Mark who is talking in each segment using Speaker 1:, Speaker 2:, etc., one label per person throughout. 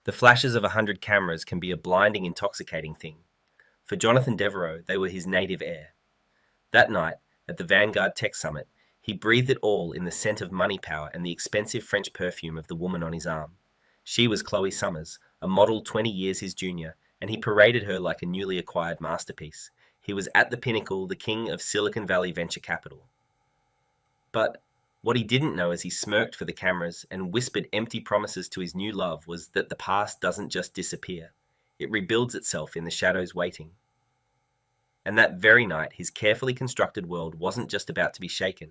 Speaker 1: The flashes of 100 cameras can be a blinding, intoxicating thing. For Jonathan Devereaux, they were his native air. That night, at the Vanguard Tech Summit, he breathed it all in the scent of money power and the expensive French perfume of the woman on his arm. She was Chloe Summers, a model 20 years his junior, and he paraded her like a newly acquired masterpiece. He was at the pinnacle, the king of Silicon Valley venture capital. But what he didn't know as he smirked for the cameras and whispered empty promises to his new love was that the past doesn't just disappear. It rebuilds itself in the shadows waiting. And that very night, his carefully constructed world wasn't just about to be shaken.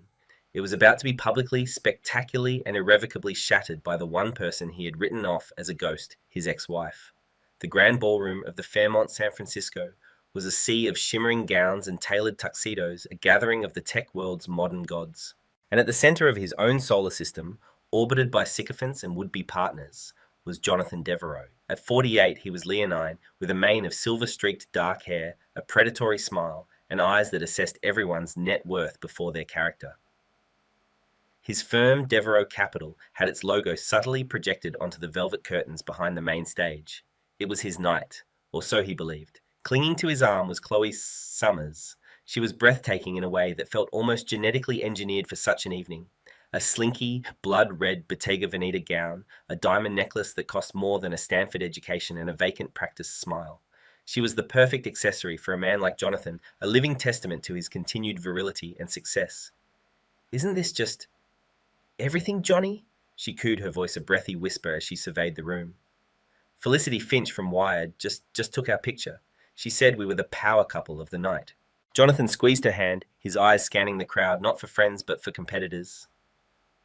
Speaker 1: It was about to be publicly, spectacularly, and irrevocably shattered by the one person he had written off as a ghost, his ex-wife. The grand ballroom of the Fairmont San Francisco was a sea of shimmering gowns and tailored tuxedos, a gathering of the tech world's modern gods. And at the center of his own solar system, orbited by sycophants and would-be partners, was Jonathan Devereaux. At 48, he was leonine, with a mane of silver-streaked dark hair, a predatory smile, and eyes that assessed everyone's net worth before their character. His firm, Devereaux Capital, had its logo subtly projected onto the velvet curtains behind the main stage. It was his night, or so he believed. Clinging to his arm was Chloe Summers. She was breathtaking in a way that felt almost genetically engineered for such an evening. A slinky, blood-red Bottega Veneta gown, a diamond necklace that cost more than a Stanford education, and a vacant practice smile. She was the perfect accessory for a man like Jonathan, a living testament to his continued virility and success. "Isn't this just everything, Johnny?" she cooed, her voice a breathy whisper as she surveyed the room. "Felicity Finch from Wired just took our picture. She said we were the power couple of the night." Jonathan squeezed her hand, his eyes scanning the crowd, not for friends but for competitors.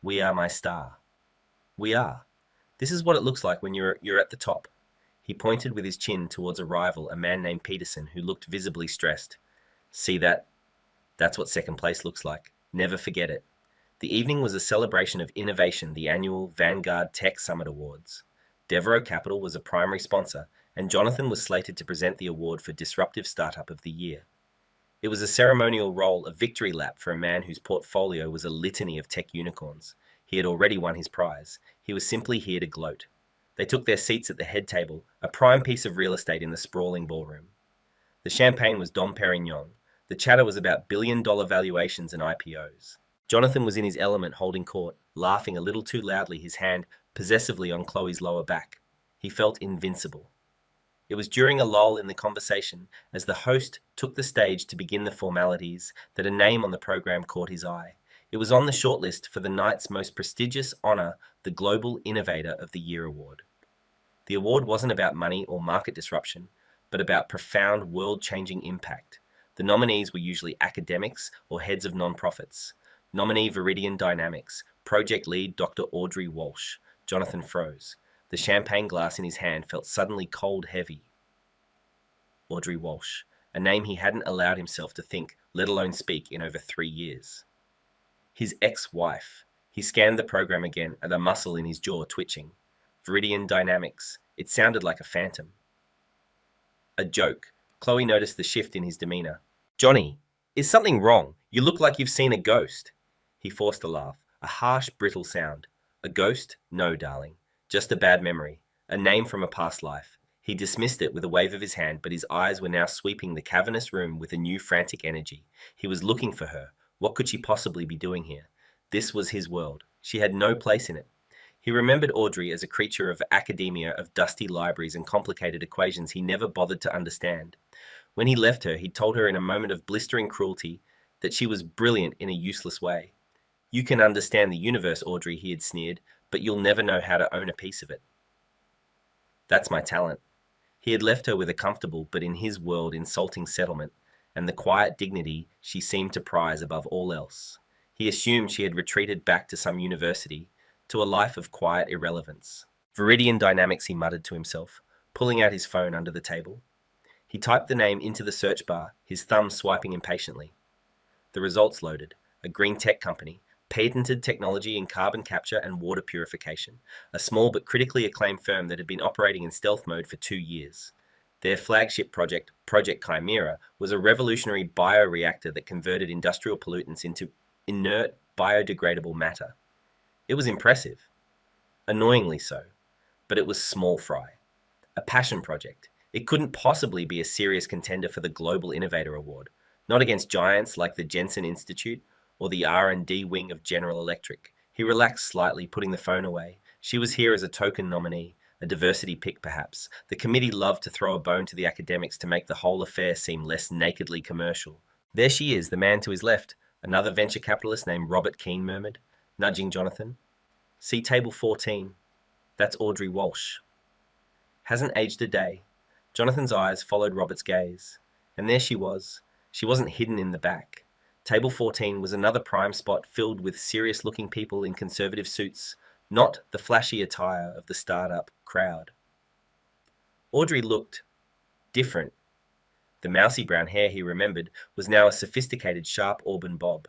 Speaker 1: "We are my star. We are. This is what it looks like when you're at the top." He pointed with his chin towards a rival, a man named Peterson, who looked visibly stressed. "See that? That's what second place looks like. Never forget it." The evening was a celebration of innovation, the annual Vanguard Tech Summit Awards. Devereaux Capital was a primary sponsor, and Jonathan was slated to present the award for Disruptive Startup of the Year. It was a ceremonial role, a victory lap for a man whose portfolio was a litany of tech unicorns. He had already won his prize. He was simply here to gloat. They took their seats at the head table, a prime piece of real estate in the sprawling ballroom. The champagne was Dom Perignon. The chatter was about billion-dollar valuations and IPOs. Jonathan was in his element, holding court, laughing a little too loudly, his hand possessively on Chloe's lower back. He felt invincible. It was during a lull in the conversation, as the host took the stage to begin the formalities, that a name on the program caught his eye. It was on the shortlist for the night's most prestigious honor, the Global Innovator of the Year award. The award wasn't about money or market disruption, but about profound world-changing impact. The nominees were usually academics or heads of nonprofits. Nominee Viridian Dynamics, project lead Dr. Audrey Walsh. Jonathan froze. The champagne glass in his hand felt suddenly cold heavy. Audrey Walsh, a name he hadn't allowed himself to think, let alone speak, in over 3 years. His ex-wife. He scanned the program again, and a muscle in his jaw twitching. Viridian Dynamics. It sounded like a phantom. A joke. Chloe noticed the shift in his demeanor. "Johnny, is something wrong? You look like you've seen a ghost." He forced a laugh, a harsh, brittle sound. "A ghost? No, darling. Just a bad memory. A name from a past life." He dismissed it with a wave of his hand, but his eyes were now sweeping the cavernous room with a new frantic energy. He was looking for her. What could she possibly be doing here? This was his world. She had no place in it. He remembered Audrey as a creature of academia, of dusty libraries and complicated equations he never bothered to understand. When he left her, he told her in a moment of blistering cruelty that she was brilliant in a useless way. "You can understand the universe, Audrey," he had sneered, "but you'll never know how to own a piece of it." "That's my talent." He had left her with a comfortable, but in his world insulting settlement, and the quiet dignity she seemed to prize above all else. He assumed she had retreated back to some university, to a life of quiet irrelevance. "Viridian Dynamics," he muttered to himself, pulling out his phone under the table. He typed the name into the search bar, his thumb swiping impatiently. The results loaded. A green tech company, patented technology in carbon capture and water purification, a small but critically acclaimed firm that had been operating in stealth mode for 2 years. Their flagship project, Project Chimera, was a revolutionary bioreactor that converted industrial pollutants into inert, biodegradable matter. It was impressive. Annoyingly so. But it was small fry. A passion project. It couldn't possibly be a serious contender for the Global Innovator Award, not against giants like the Jensen Institute or the R&D wing of General Electric. He relaxed slightly, putting the phone away. She was here as a token nominee, a diversity pick perhaps. The committee loved to throw a bone to the academics to make the whole affair seem less nakedly commercial. There she is, the man to his left, another venture capitalist named Robert Keane murmured, nudging Jonathan. See table 14. That's Audrey Walsh. Hasn't aged a day. Jonathan's eyes followed Robert's gaze. And there she was. She wasn't hidden in the back. Table 14 was another prime spot filled with serious-looking people in conservative suits, not the flashy attire of the startup crowd. Audrey looked different. The mousy brown hair he remembered was now a sophisticated sharp auburn bob.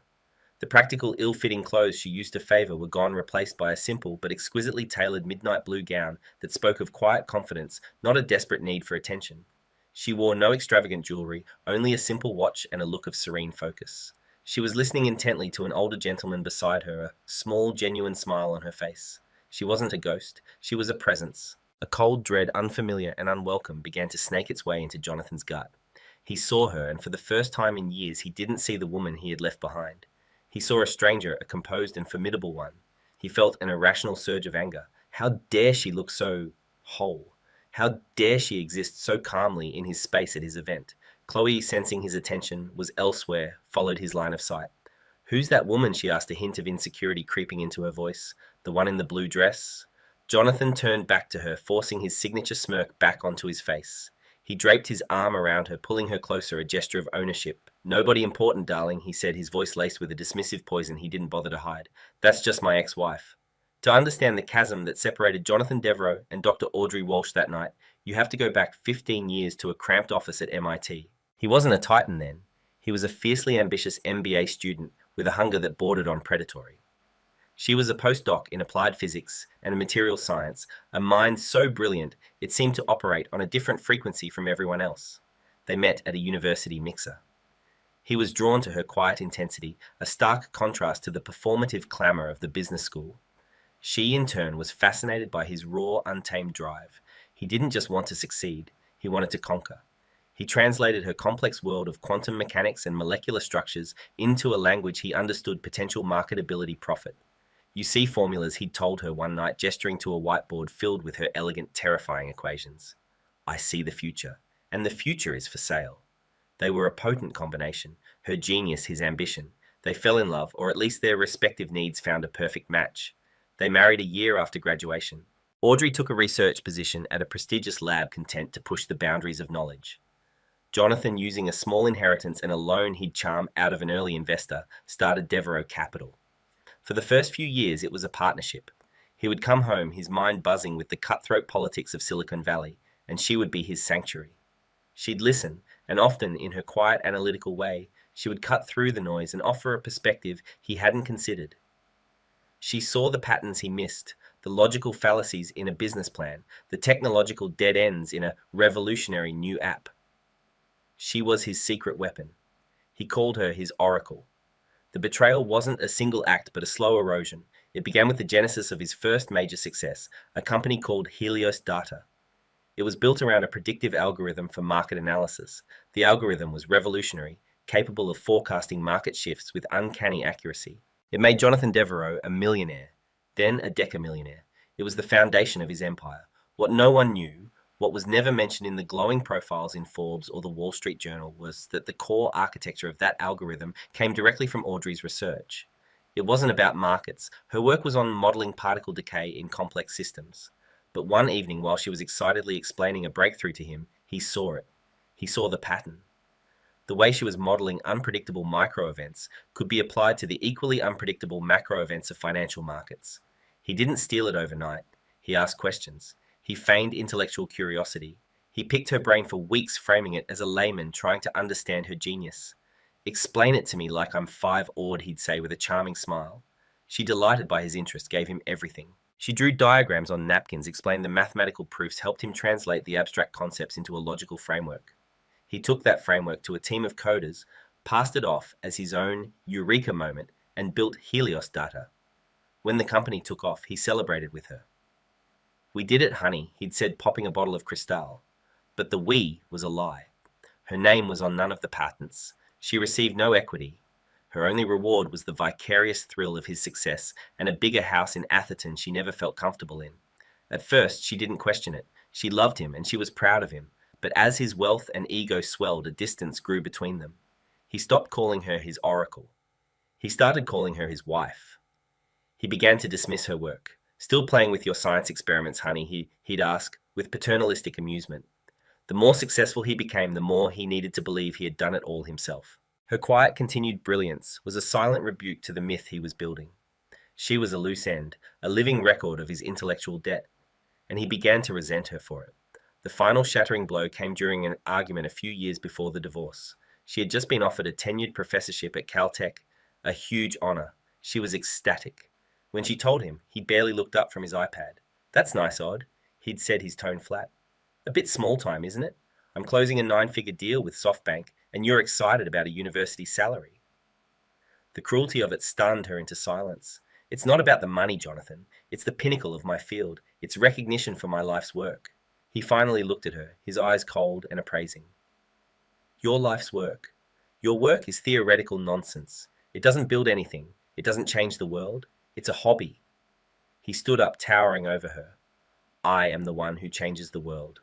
Speaker 1: The practical, ill-fitting clothes she used to favour were gone, replaced by a simple but exquisitely tailored midnight blue gown that spoke of quiet confidence, not a desperate need for attention. She wore no extravagant jewellery, only a simple watch and a look of serene focus. She was listening intently to an older gentleman beside her, a small, genuine smile on her face. She wasn't a ghost, she was a presence. A cold dread, unfamiliar and unwelcome, began to snake its way into Jonathan's gut. He saw her, and for the first time in years he didn't see the woman he had left behind. He saw a stranger, a composed and formidable one. He felt an irrational surge of anger. How dare she look so whole? How dare she exist so calmly in his space at his event? Chloe, sensing his attention, was elsewhere, followed his line of sight. Who's that woman? She asked, a hint of insecurity creeping into her voice. The one in the blue dress? Jonathan turned back to her, forcing his signature smirk back onto his face. He draped his arm around her, pulling her closer, a gesture of ownership. Nobody important, darling, he said, his voice laced with a dismissive poison he didn't bother to hide. That's just my ex-wife. To understand the chasm that separated Jonathan Devereux and Dr. Audrey Walsh that night, you have to go back 15 years to a cramped office at MIT. He wasn't a titan then. He was a fiercely ambitious MBA student with a hunger that bordered on predatory. She was a postdoc in applied physics and material science, a mind so brilliant it seemed to operate on a different frequency from everyone else. They met at a university mixer. He was drawn to her quiet intensity, a stark contrast to the performative clamour of the business school. She, in turn, was fascinated by his raw, untamed drive. He didn't just want to succeed, he wanted to conquer. He translated her complex world of quantum mechanics and molecular structures into a language he understood potential marketability profit. You see formulas, he'd told her one night, gesturing to a whiteboard filled with her elegant, terrifying equations. I see the future, and the future is for sale. They were a potent combination, her genius, his ambition. They fell in love, or at least their respective needs found a perfect match. They married a year after graduation. Audrey took a research position at a prestigious lab content to push the boundaries of knowledge. Jonathan, using a small inheritance and a loan he'd charmed out of an early investor, started Devereux Capital. For the first few years, it was a partnership. He would come home, his mind buzzing with the cutthroat politics of Silicon Valley, and she would be his sanctuary. She'd listen, and often, in her quiet, analytical way, she would cut through the noise and offer a perspective he hadn't considered. She saw the patterns he missed, the logical fallacies in a business plan, the technological dead ends in a revolutionary new app. She was his secret weapon. He called her his oracle. The betrayal wasn't a single act, but a slow erosion. It began with the genesis of his first major success, a company called Helios Data. It was built around a predictive algorithm for market analysis. The algorithm was revolutionary, capable of forecasting market shifts with uncanny accuracy. It made Jonathan Devereux a millionaire, then a decamillionaire. It was the foundation of his empire. What no one knew, what was never mentioned in the glowing profiles in Forbes or the Wall Street Journal, was that the core architecture of that algorithm came directly from Audrey's research. It wasn't about markets. Her work was on modeling particle decay in complex systems. But one evening, while she was excitedly explaining a breakthrough to him, he saw it. He saw the pattern. The way she was modeling unpredictable micro events could be applied to the equally unpredictable macro events of financial markets. He didn't steal it overnight. He asked questions. He feigned intellectual curiosity. He picked her brain for weeks, framing it as a layman trying to understand her genius. Explain it to me like I'm 5 awed, he'd say with a charming smile. She, delighted by his interest, gave him everything. She drew diagrams on napkins, explained the mathematical proofs, helped him translate the abstract concepts into a logical framework. He took that framework to a team of coders, passed it off as his own eureka moment, and built Helios Data. When the company took off, he celebrated with her. "We did it, honey," he'd said, popping a bottle of Cristal. But the "we" was a lie. Her name was on none of the patents. She received no equity. Her only reward was the vicarious thrill of his success and a bigger house in Atherton she never felt comfortable in. At first, she didn't question it. She loved him and she was proud of him. But as his wealth and ego swelled, a distance grew between them. He stopped calling her his oracle. He started calling her his wife. He began to dismiss her work. "Still playing with your science experiments, honey," he'd ask, with paternalistic amusement. The more successful he became, the more he needed to believe he had done it all himself. Her quiet, continued brilliance was a silent rebuke to the myth he was building. She was a loose end, a living record of his intellectual debt, and he began to resent her for it. The final shattering blow came during an argument a few years before the divorce. She had just been offered a tenured professorship at Caltech, a huge honor. She was ecstatic. When she told him, he barely looked up from his iPad. "That's nice, Odd," he'd said, his tone flat. "A bit small time, isn't it? I'm closing a 9-figure deal with SoftBank, and you're excited about a university salary." The cruelty of it stunned her into silence. "It's not about the money, Jonathan. It's the pinnacle of my field. It's recognition for my life's work." He finally looked at her, his eyes cold and appraising. "Your life's work. Your work is theoretical nonsense. It doesn't build anything. It doesn't change the world. It's a hobby." He stood up, towering over her. "I am the one who changes the world.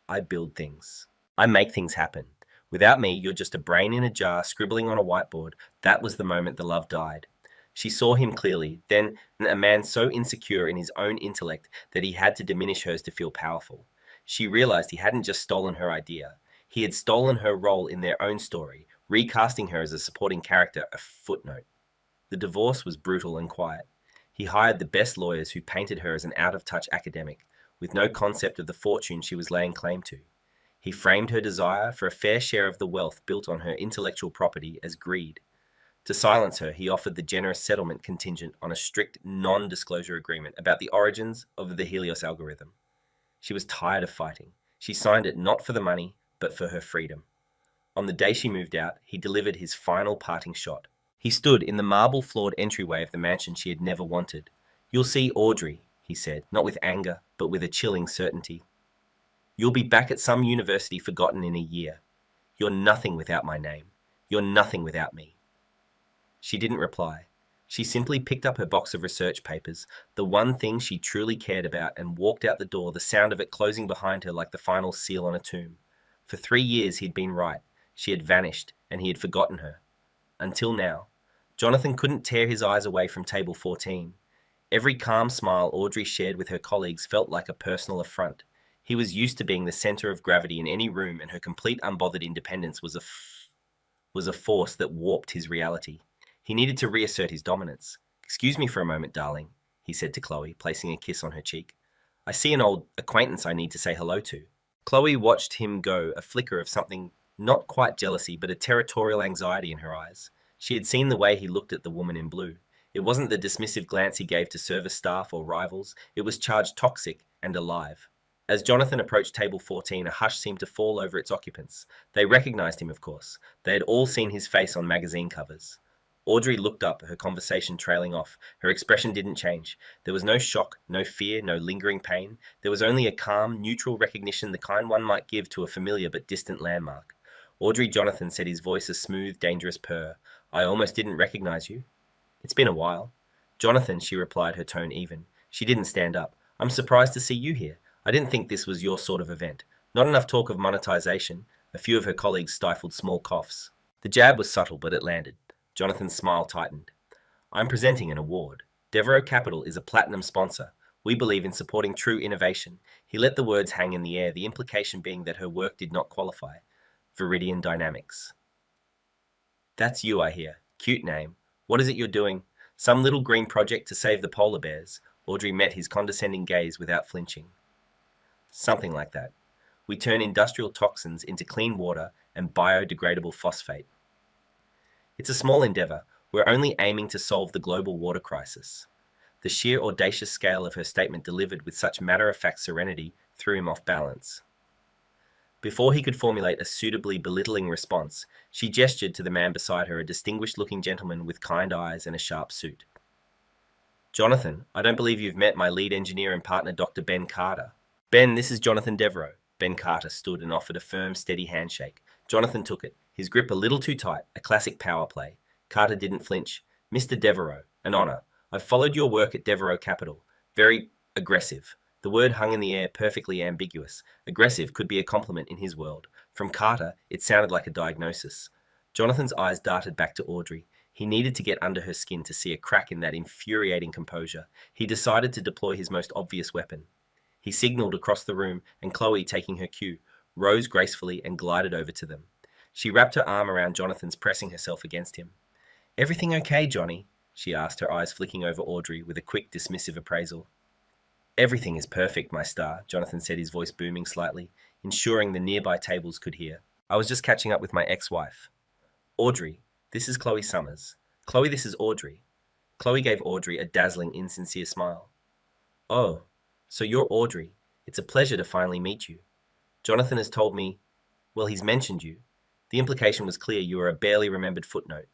Speaker 1: I build things. I make things happen. Without me, you're just a brain in a jar scribbling on a whiteboard." That was the moment the love died. She saw him clearly, then a man so insecure in his own intellect that he had to diminish hers to feel powerful. She realized he hadn't just stolen her idea. He had stolen her role in their own story, recasting her as a supporting character, a footnote. The divorce was brutal and quiet. He hired the best lawyers who painted her as an out-of-touch academic, with no concept of the fortune she was laying claim to. He framed her desire for a fair share of the wealth built on her intellectual property as greed. To silence her, he offered the generous settlement contingent on a strict non-disclosure agreement about the origins of the Helios algorithm. She was tired of fighting. She signed it not for the money, but for her freedom. On the day she moved out, he delivered his final parting shot. He stood in the marble-floored entryway of the mansion she had never wanted. "You'll see Audrey," he said, not with anger, but with a chilling certainty. "You'll be back at some university forgotten in a year. You're nothing without my name. You're nothing without me." She didn't reply. She simply picked up her box of research papers, the one thing she truly cared about, and walked out the door, the sound of it closing behind her like the final seal on a tomb. For 3 years he'd been right. She had vanished, and he had forgotten her. Until now. Jonathan couldn't tear his eyes away from table 14. Every calm smile Audrey shared with her colleagues felt like a personal affront. He was used to being the center of gravity in any room, and her complete unbothered independence was a force that warped his reality. He needed to reassert his dominance. "Excuse me for a moment, darling," he said to Chloe, placing a kiss on her cheek. "I see an old acquaintance I need to say hello to." Chloe watched him go, a flicker of something, not quite jealousy, but a territorial anxiety in her eyes. She had seen the way he looked at the woman in blue. It wasn't the dismissive glance he gave to service staff or rivals. It was charged toxic and alive. As Jonathan approached table 14, a hush seemed to fall over its occupants. They recognized him, of course. They had all seen his face on magazine covers. Audrey looked up, her conversation trailing off. Her expression didn't change. There was no shock, no fear, no lingering pain. There was only a calm, neutral recognition, the kind one might give to a familiar but distant landmark. Audrey Jonathan said, his voice a smooth, dangerous purr. "I almost didn't recognize you." "It's been a while." "Jonathan," she replied, her tone even. She didn't stand up. "I'm surprised to see you here. I didn't think this was your sort of event. Not enough talk of monetization." A few of her colleagues stifled small coughs. The jab was subtle, but it landed. Jonathan's smile tightened. "I'm presenting an award. Devereaux Capital is a platinum sponsor. We believe in supporting true innovation." He let the words hang in the air, the implication being that her work did not qualify. Viridian Dynamics. "That's you, I hear. Cute name. What is it you're doing? Some little green project to save the polar bears?" Audrey met his condescending gaze without flinching. "Something like that. We turn industrial toxins into clean water and biodegradable phosphate. It's a small endeavor. We're only aiming to solve the global water crisis." The sheer audacious scale of her statement, delivered with such matter-of-fact serenity, threw him off balance. Before he could formulate a suitably belittling response, she gestured to the man beside her, a distinguished-looking gentleman with kind eyes and a sharp suit. Jonathan, I don't believe you've met my lead engineer and partner, Dr. Ben Carter. Ben, this is Jonathan Devereaux. Ben Carter stood and offered a firm, steady handshake. Jonathan took it, his grip a little too tight, a classic power play. Carter didn't flinch. Mr. Devereaux, an honor. I've followed your work at Devereaux Capital. Very aggressive. The word hung in the air, perfectly ambiguous. Aggressive could be a compliment in his world. From Carter, it sounded like a diagnosis. Jonathan's eyes darted back to Audrey. He needed to get under her skin to see a crack in that infuriating composure. He decided to deploy his most obvious weapon. He signaled across the room, and Chloe, taking her cue, rose gracefully and glided over to them. She wrapped her arm around Jonathan's, pressing herself against him. Everything okay, Johnny? She asked, her eyes flicking over Audrey with a quick, dismissive appraisal. Everything is perfect, my star, Jonathan said, his voice booming slightly, ensuring the nearby tables could hear. I was just catching up with my ex-wife. Audrey, this is Chloe Summers. Chloe, this is Audrey. Chloe gave Audrey a dazzling, insincere smile. Oh, so you're Audrey. It's a pleasure to finally meet you. Jonathan has told me, well, he's mentioned you. The implication was clear. You were a barely remembered footnote.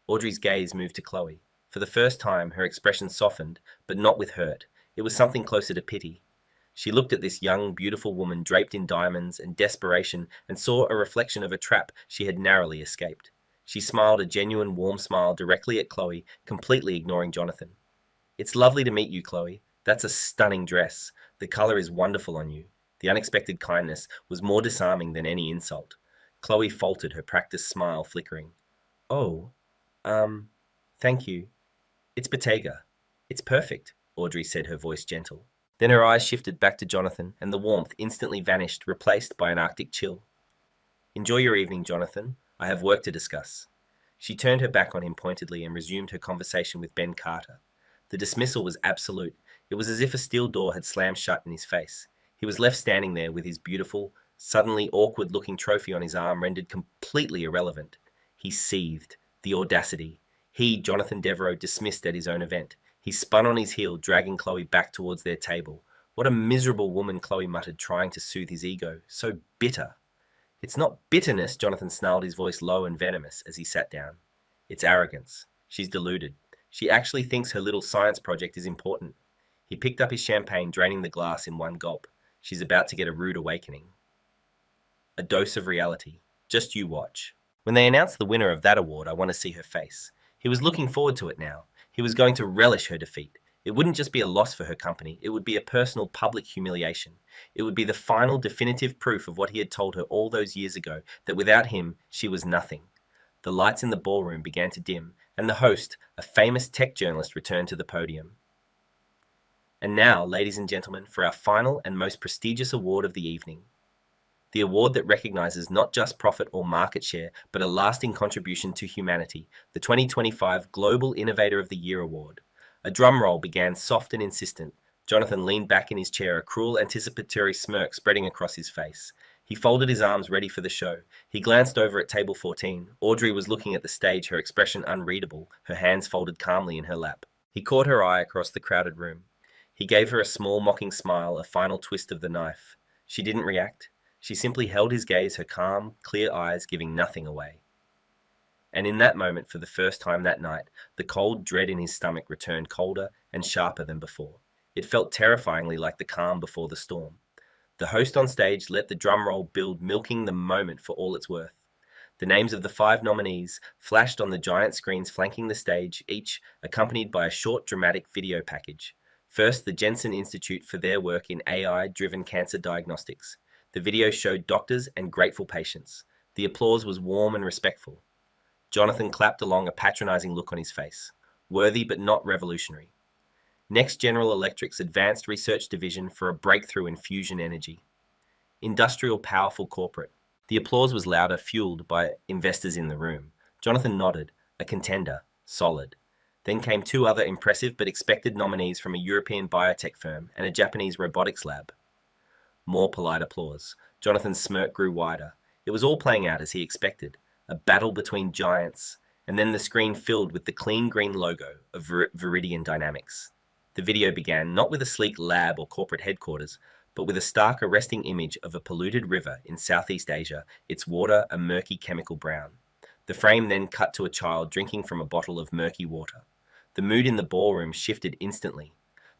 Speaker 1: Audrey's gaze moved to Chloe. For the first time, her expression softened, but not with hurt. It was something closer to pity. She looked at this young, beautiful woman draped in diamonds and desperation and saw a reflection of a trap she had narrowly escaped. She smiled a genuine, warm smile directly at Chloe, completely ignoring Jonathan. It's lovely to meet you, Chloe. That's a stunning dress. The color is wonderful on you. The unexpected kindness was more disarming than any insult. Chloe faltered, her practiced smile flickering. Oh, thank you. It's Bottega. It's perfect, Audrey said, her voice gentle. Then her eyes shifted back to Jonathan, and the warmth instantly vanished, replaced by an Arctic chill. Enjoy your evening, Jonathan. I have work to discuss. She turned her back on him pointedly and resumed her conversation with Ben Carter. The dismissal was absolute. It was as if a steel door had slammed shut in his face. He was left standing there with his beautiful, suddenly awkward-looking trophy on his arm rendered completely irrelevant. He seethed. The audacity. He, Jonathan Devereaux, dismissed at his own event. He spun on his heel, dragging Chloe back towards their table. What a miserable woman, Chloe muttered, trying to soothe his ego. So bitter. It's not bitterness, Jonathan snarled, his voice low and venomous as he sat down. It's arrogance. She's deluded. She actually thinks her little science project is important. He picked up his champagne, draining the glass in one gulp. She's about to get a rude awakening. A dose of reality. Just you watch. When they announced the winner of that award, I want to see her face. He was looking forward to it now. He was going to relish her defeat. It wouldn't just be a loss for her company. It would be a personal public humiliation. It would be the final definitive proof of what he had told her all those years ago, that without him, she was nothing. The lights in the ballroom began to dim, and the host, a famous tech journalist, returned to the podium. And now, ladies and gentlemen, for our final and most prestigious award of the evening. The award that recognizes not just profit or market share, but a lasting contribution to humanity, the 2025 Global Innovator of the Year Award. A drum roll began, soft and insistent. Jonathan leaned back in his chair, a cruel, anticipatory smirk spreading across his face. He folded his arms, ready for the show. He glanced over at table 14. Audrey was looking at the stage, her expression unreadable, her hands folded calmly in her lap. He caught her eye across the crowded room. He gave her a small, mocking smile, a final twist of the knife. She didn't react. She simply held his gaze, her calm, clear eyes giving nothing away. And in that moment, for the first time that night, the cold dread in his stomach returned colder and sharper than before. It felt terrifyingly like the calm before the storm. The host on stage let the drum roll build, milking the moment for all it's worth. The names of the 5 nominees flashed on the giant screens flanking the stage, each accompanied by a short dramatic video package. First, the Jensen Institute for their work in AI-driven cancer diagnostics. The video showed doctors and grateful patients. The applause was warm and respectful. Jonathan clapped along, a patronizing look on his face. Worthy but not revolutionary. Next, General Electric's Advanced Research Division for a breakthrough in fusion energy. Industrial, powerful corporate. The applause was louder, fueled by investors in the room. Jonathan nodded. A contender. Solid. Then came 2 other impressive but expected nominees from a European biotech firm and a Japanese robotics lab. More polite applause. Jonathan's smirk grew wider. It was all playing out as he expected. A battle between giants. And then the screen filled with the clean green logo of Viridian Dynamics. The video began not with a sleek lab or corporate headquarters, but with a stark, arresting image of a polluted river in Southeast Asia, its water a murky chemical brown. The frame then cut to a child drinking from a bottle of murky water. The mood in the ballroom shifted instantly.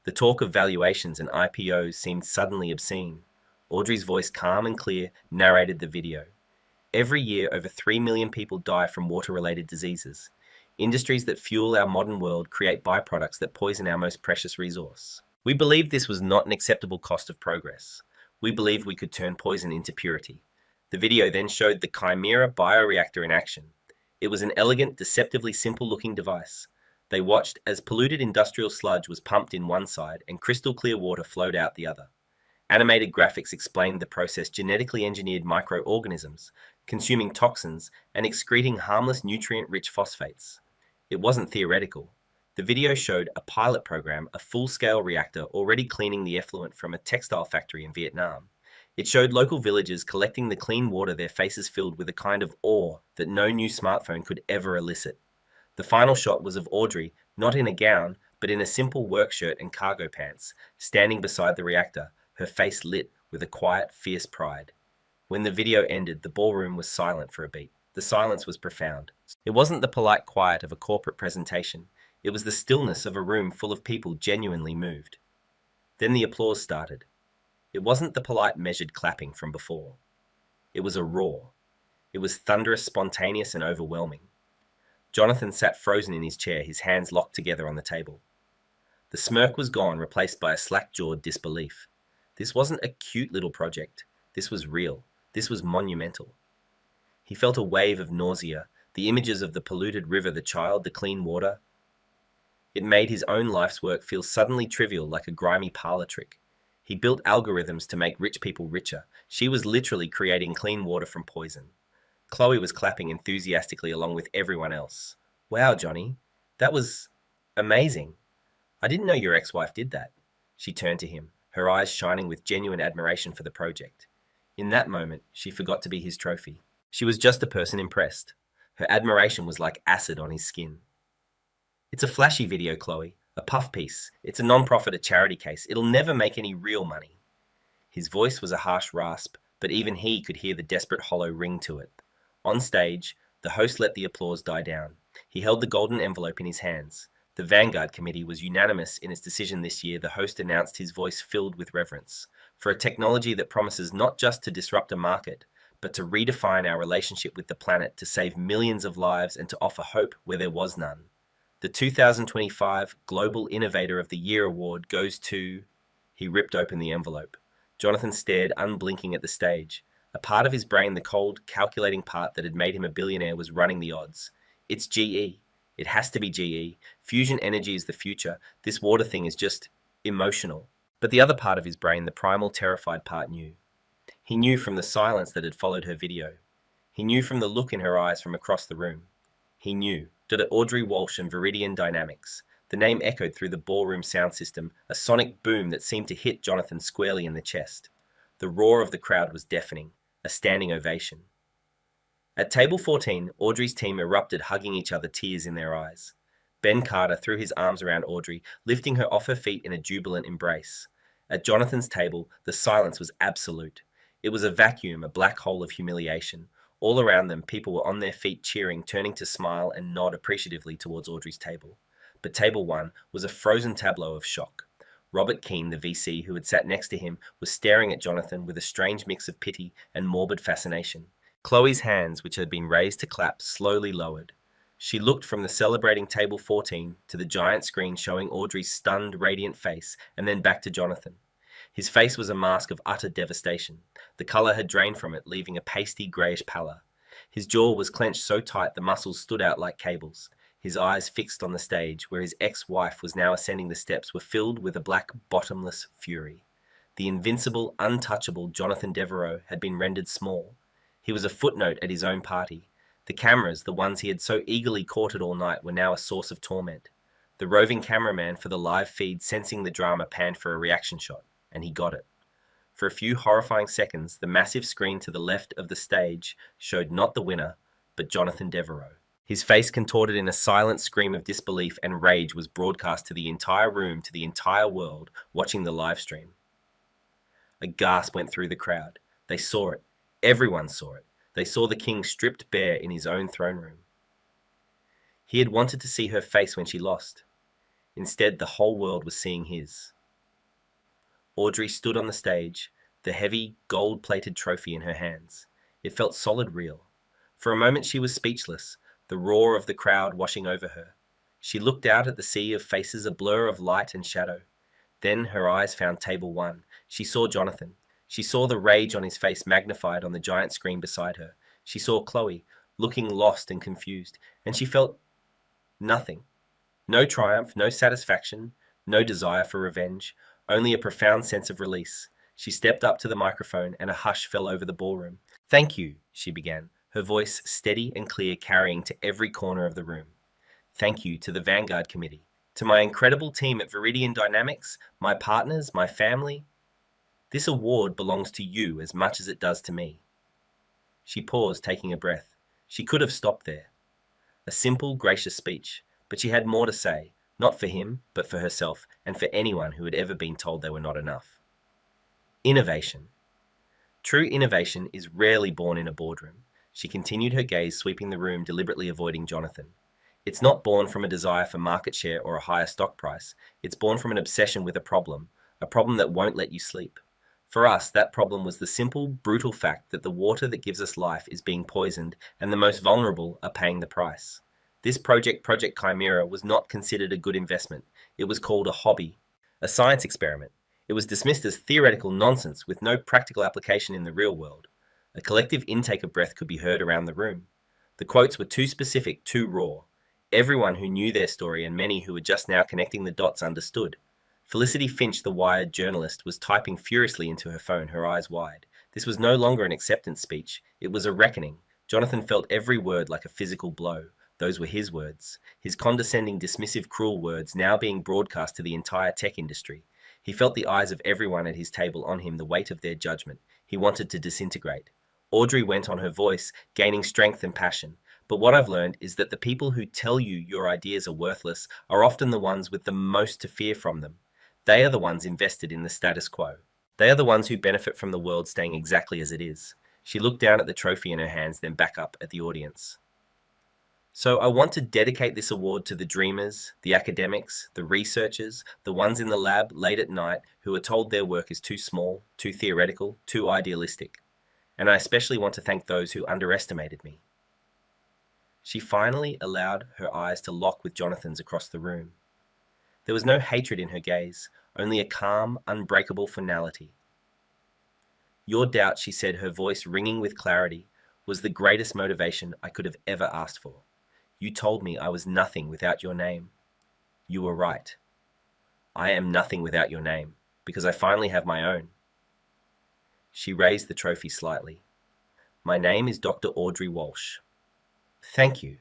Speaker 1: The talk of valuations and IPOs seemed suddenly obscene. Audrey's voice, calm and clear, narrated the video. Every year, over 3 million people die from water-related diseases. Industries that fuel our modern world create byproducts that poison our most precious resource. We believed this was not an acceptable cost of progress. We believed we could turn poison into purity. The video then showed the Chimera bioreactor in action. It was an elegant, deceptively simple-looking device. They watched as polluted industrial sludge was pumped in one side and crystal-clear water flowed out the other. Animated graphics explained the process: genetically engineered microorganisms, consuming toxins and excreting harmless nutrient-rich phosphates. It wasn't theoretical. The video showed a pilot program, a full-scale reactor already cleaning the effluent from a textile factory in Vietnam. It showed local villagers collecting the clean water, their faces filled with a kind of awe that no new smartphone could ever elicit. The final shot was of Audrey, not in a gown, but in a simple work shirt and cargo pants, standing beside the reactor, her face lit with a quiet, fierce pride. When the video ended, the ballroom was silent for a beat. The silence was profound. It wasn't the polite quiet of a corporate presentation. It was the stillness of a room full of people genuinely moved. Then the applause started. It wasn't the polite, measured clapping from before. It was a roar. It was thunderous, spontaneous, and overwhelming. Jonathan sat frozen in his chair, his hands locked together on the table. The smirk was gone, replaced by a slack-jawed disbelief. This wasn't a cute little project. This was real. This was monumental. He felt a wave of nausea, the images of the polluted river, the child, the clean water. It made his own life's work feel suddenly trivial, like a grimy parlor trick. He built algorithms to make rich people richer. She was literally creating clean water from poison. Chloe was clapping enthusiastically along with everyone else. Wow, Johnny, that was amazing. I didn't know your ex-wife did that. She turned to him, her eyes shining with genuine admiration for the project. In that moment, she forgot to be his trophy. She was just a person impressed. Her admiration was like acid on his skin. It's a flashy video, Chloe. A puff piece. It's a non-profit, a charity case. It'll never make any real money. His voice was a harsh rasp, but even he could hear the desperate hollow ring to it. On stage, the host let the applause die down. He held the golden envelope in his hands. The Vanguard Committee was unanimous in its decision this year. The host announced, his voice filled with reverence. For a technology that promises not just to disrupt a market, but to redefine our relationship with the planet, to save millions of lives and to offer hope where there was none. The 2025 Global Innovator of the Year award goes to... He ripped open the envelope. Jonathan stared unblinking at the stage. A part of his brain, the cold, calculating part that had made him a billionaire, was running the odds. It's GE. It has to be GE. Fusion energy is the future. This water thing is just emotional. But the other part of his brain, the primal, terrified part, knew. He knew from the silence that had followed her video. He knew from the look in her eyes from across the room. He knew that at Audrey Walsh and Viridian Dynamics, the name echoed through the ballroom sound system, a sonic boom that seemed to hit Jonathan squarely in the chest. The roar of the crowd was deafening, a standing ovation. At table 14, Audrey's team erupted, hugging each other, tears in their eyes. Ben Carter threw his arms around Audrey, lifting her off her feet in a jubilant embrace. At Jonathan's table, the silence was absolute. It was a vacuum, a black hole of humiliation. All around them, people were on their feet cheering, turning to smile and nod appreciatively towards Audrey's table. But table 1 was a frozen tableau of shock. Robert Keane, the VC who had sat next to him, was staring at Jonathan with a strange mix of pity and morbid fascination. Chloe's hands, which had been raised to clap, slowly lowered. She looked from the celebrating table 14 to the giant screen showing Audrey's stunned, radiant face, and then back to Jonathan. His face was a mask of utter devastation. The color had drained from it, leaving a pasty, greyish pallor. His jaw was clenched so tight the muscles stood out like cables. His eyes, fixed on the stage, where his ex-wife was now ascending the steps, were filled with a black, bottomless fury. The invincible, untouchable Jonathan Devereux had been rendered small. He was a footnote at his own party. The cameras, the ones he had so eagerly courted all night, were now a source of torment. The roving cameraman for the live feed, sensing the drama, panned for a reaction shot, and he got it. For a few horrifying seconds, the massive screen to the left of the stage showed not the winner, but Jonathan Devereux. His face, contorted in a silent scream of disbelief and rage, was broadcast to the entire room, to the entire world, watching the live stream. A gasp went through the crowd. They saw it. Everyone saw it. They saw the king stripped bare in his own throne room. He had wanted to see her face when she lost. Instead, the whole world was seeing his. Audrey stood on the stage, the heavy, gold-plated trophy in her hands. It felt solid real. For a moment she was speechless, the roar of the crowd washing over her. She looked out at the sea of faces, a blur of light and shadow. Then her eyes found table 1. She saw Jonathan. She saw the rage on his face magnified on the giant screen beside her. She saw Chloe, looking lost and confused, and she felt nothing. No triumph, no satisfaction, no desire for revenge, only a profound sense of release. She stepped up to the microphone and a hush fell over the ballroom. "Thank you," she began, her voice steady and clear, carrying to every corner of the room. "Thank you to the Vanguard Committee, to my incredible team at Viridian Dynamics, my partners, my family. This award belongs to you as much as it does to me." She paused, taking a breath. She could have stopped there. A simple, gracious speech, but she had more to say, not for him, but for herself, and for anyone who had ever been told they were not enough. Innovation. True innovation is rarely born in a boardroom. She continued, her gaze sweeping the room, deliberately avoiding Jonathan. It's not born from a desire for market share or a higher stock price. It's born from an obsession with a problem that won't let you sleep. For us, that problem was the simple, brutal fact that the water that gives us life is being poisoned, and the most vulnerable are paying the price. This Project Chimera was not considered a good investment. It was called a hobby, a science experiment. It was dismissed as theoretical nonsense with no practical application in the real world. A collective intake of breath could be heard around the room. The quotes were too specific, too raw. Everyone who knew their story and many who were just now connecting the dots understood. Felicity Finch, the Wired journalist, was typing furiously into her phone, her eyes wide. This was no longer an acceptance speech. It was a reckoning. Jonathan felt every word like a physical blow. Those were his words. His condescending, dismissive, cruel words now being broadcast to the entire tech industry. He felt the eyes of everyone at his table on him, the weight of their judgment. He wanted to disintegrate. Audrey went on, her voice gaining strength and passion. But what I've learned is that the people who tell you your ideas are worthless are often the ones with the most to fear from them. They are the ones invested in the status quo. They are the ones who benefit from the world staying exactly as it is. She looked down at the trophy in her hands, then back up at the audience. So I want to dedicate this award to the dreamers, the academics, the researchers, the ones in the lab late at night who are told their work is too small, too theoretical, too idealistic. And I especially want to thank those who underestimated me. She finally allowed her eyes to lock with Jonathan's across the room. There was no hatred in her gaze, only a calm, unbreakable finality. "Your doubt," she said, her voice ringing with clarity, "was the greatest motivation I could have ever asked for. You told me I was nothing without your name. You were right. I am nothing without your name, because I finally have my own." She raised the trophy slightly. "My name is Dr. Audrey Walsh." "Thank you."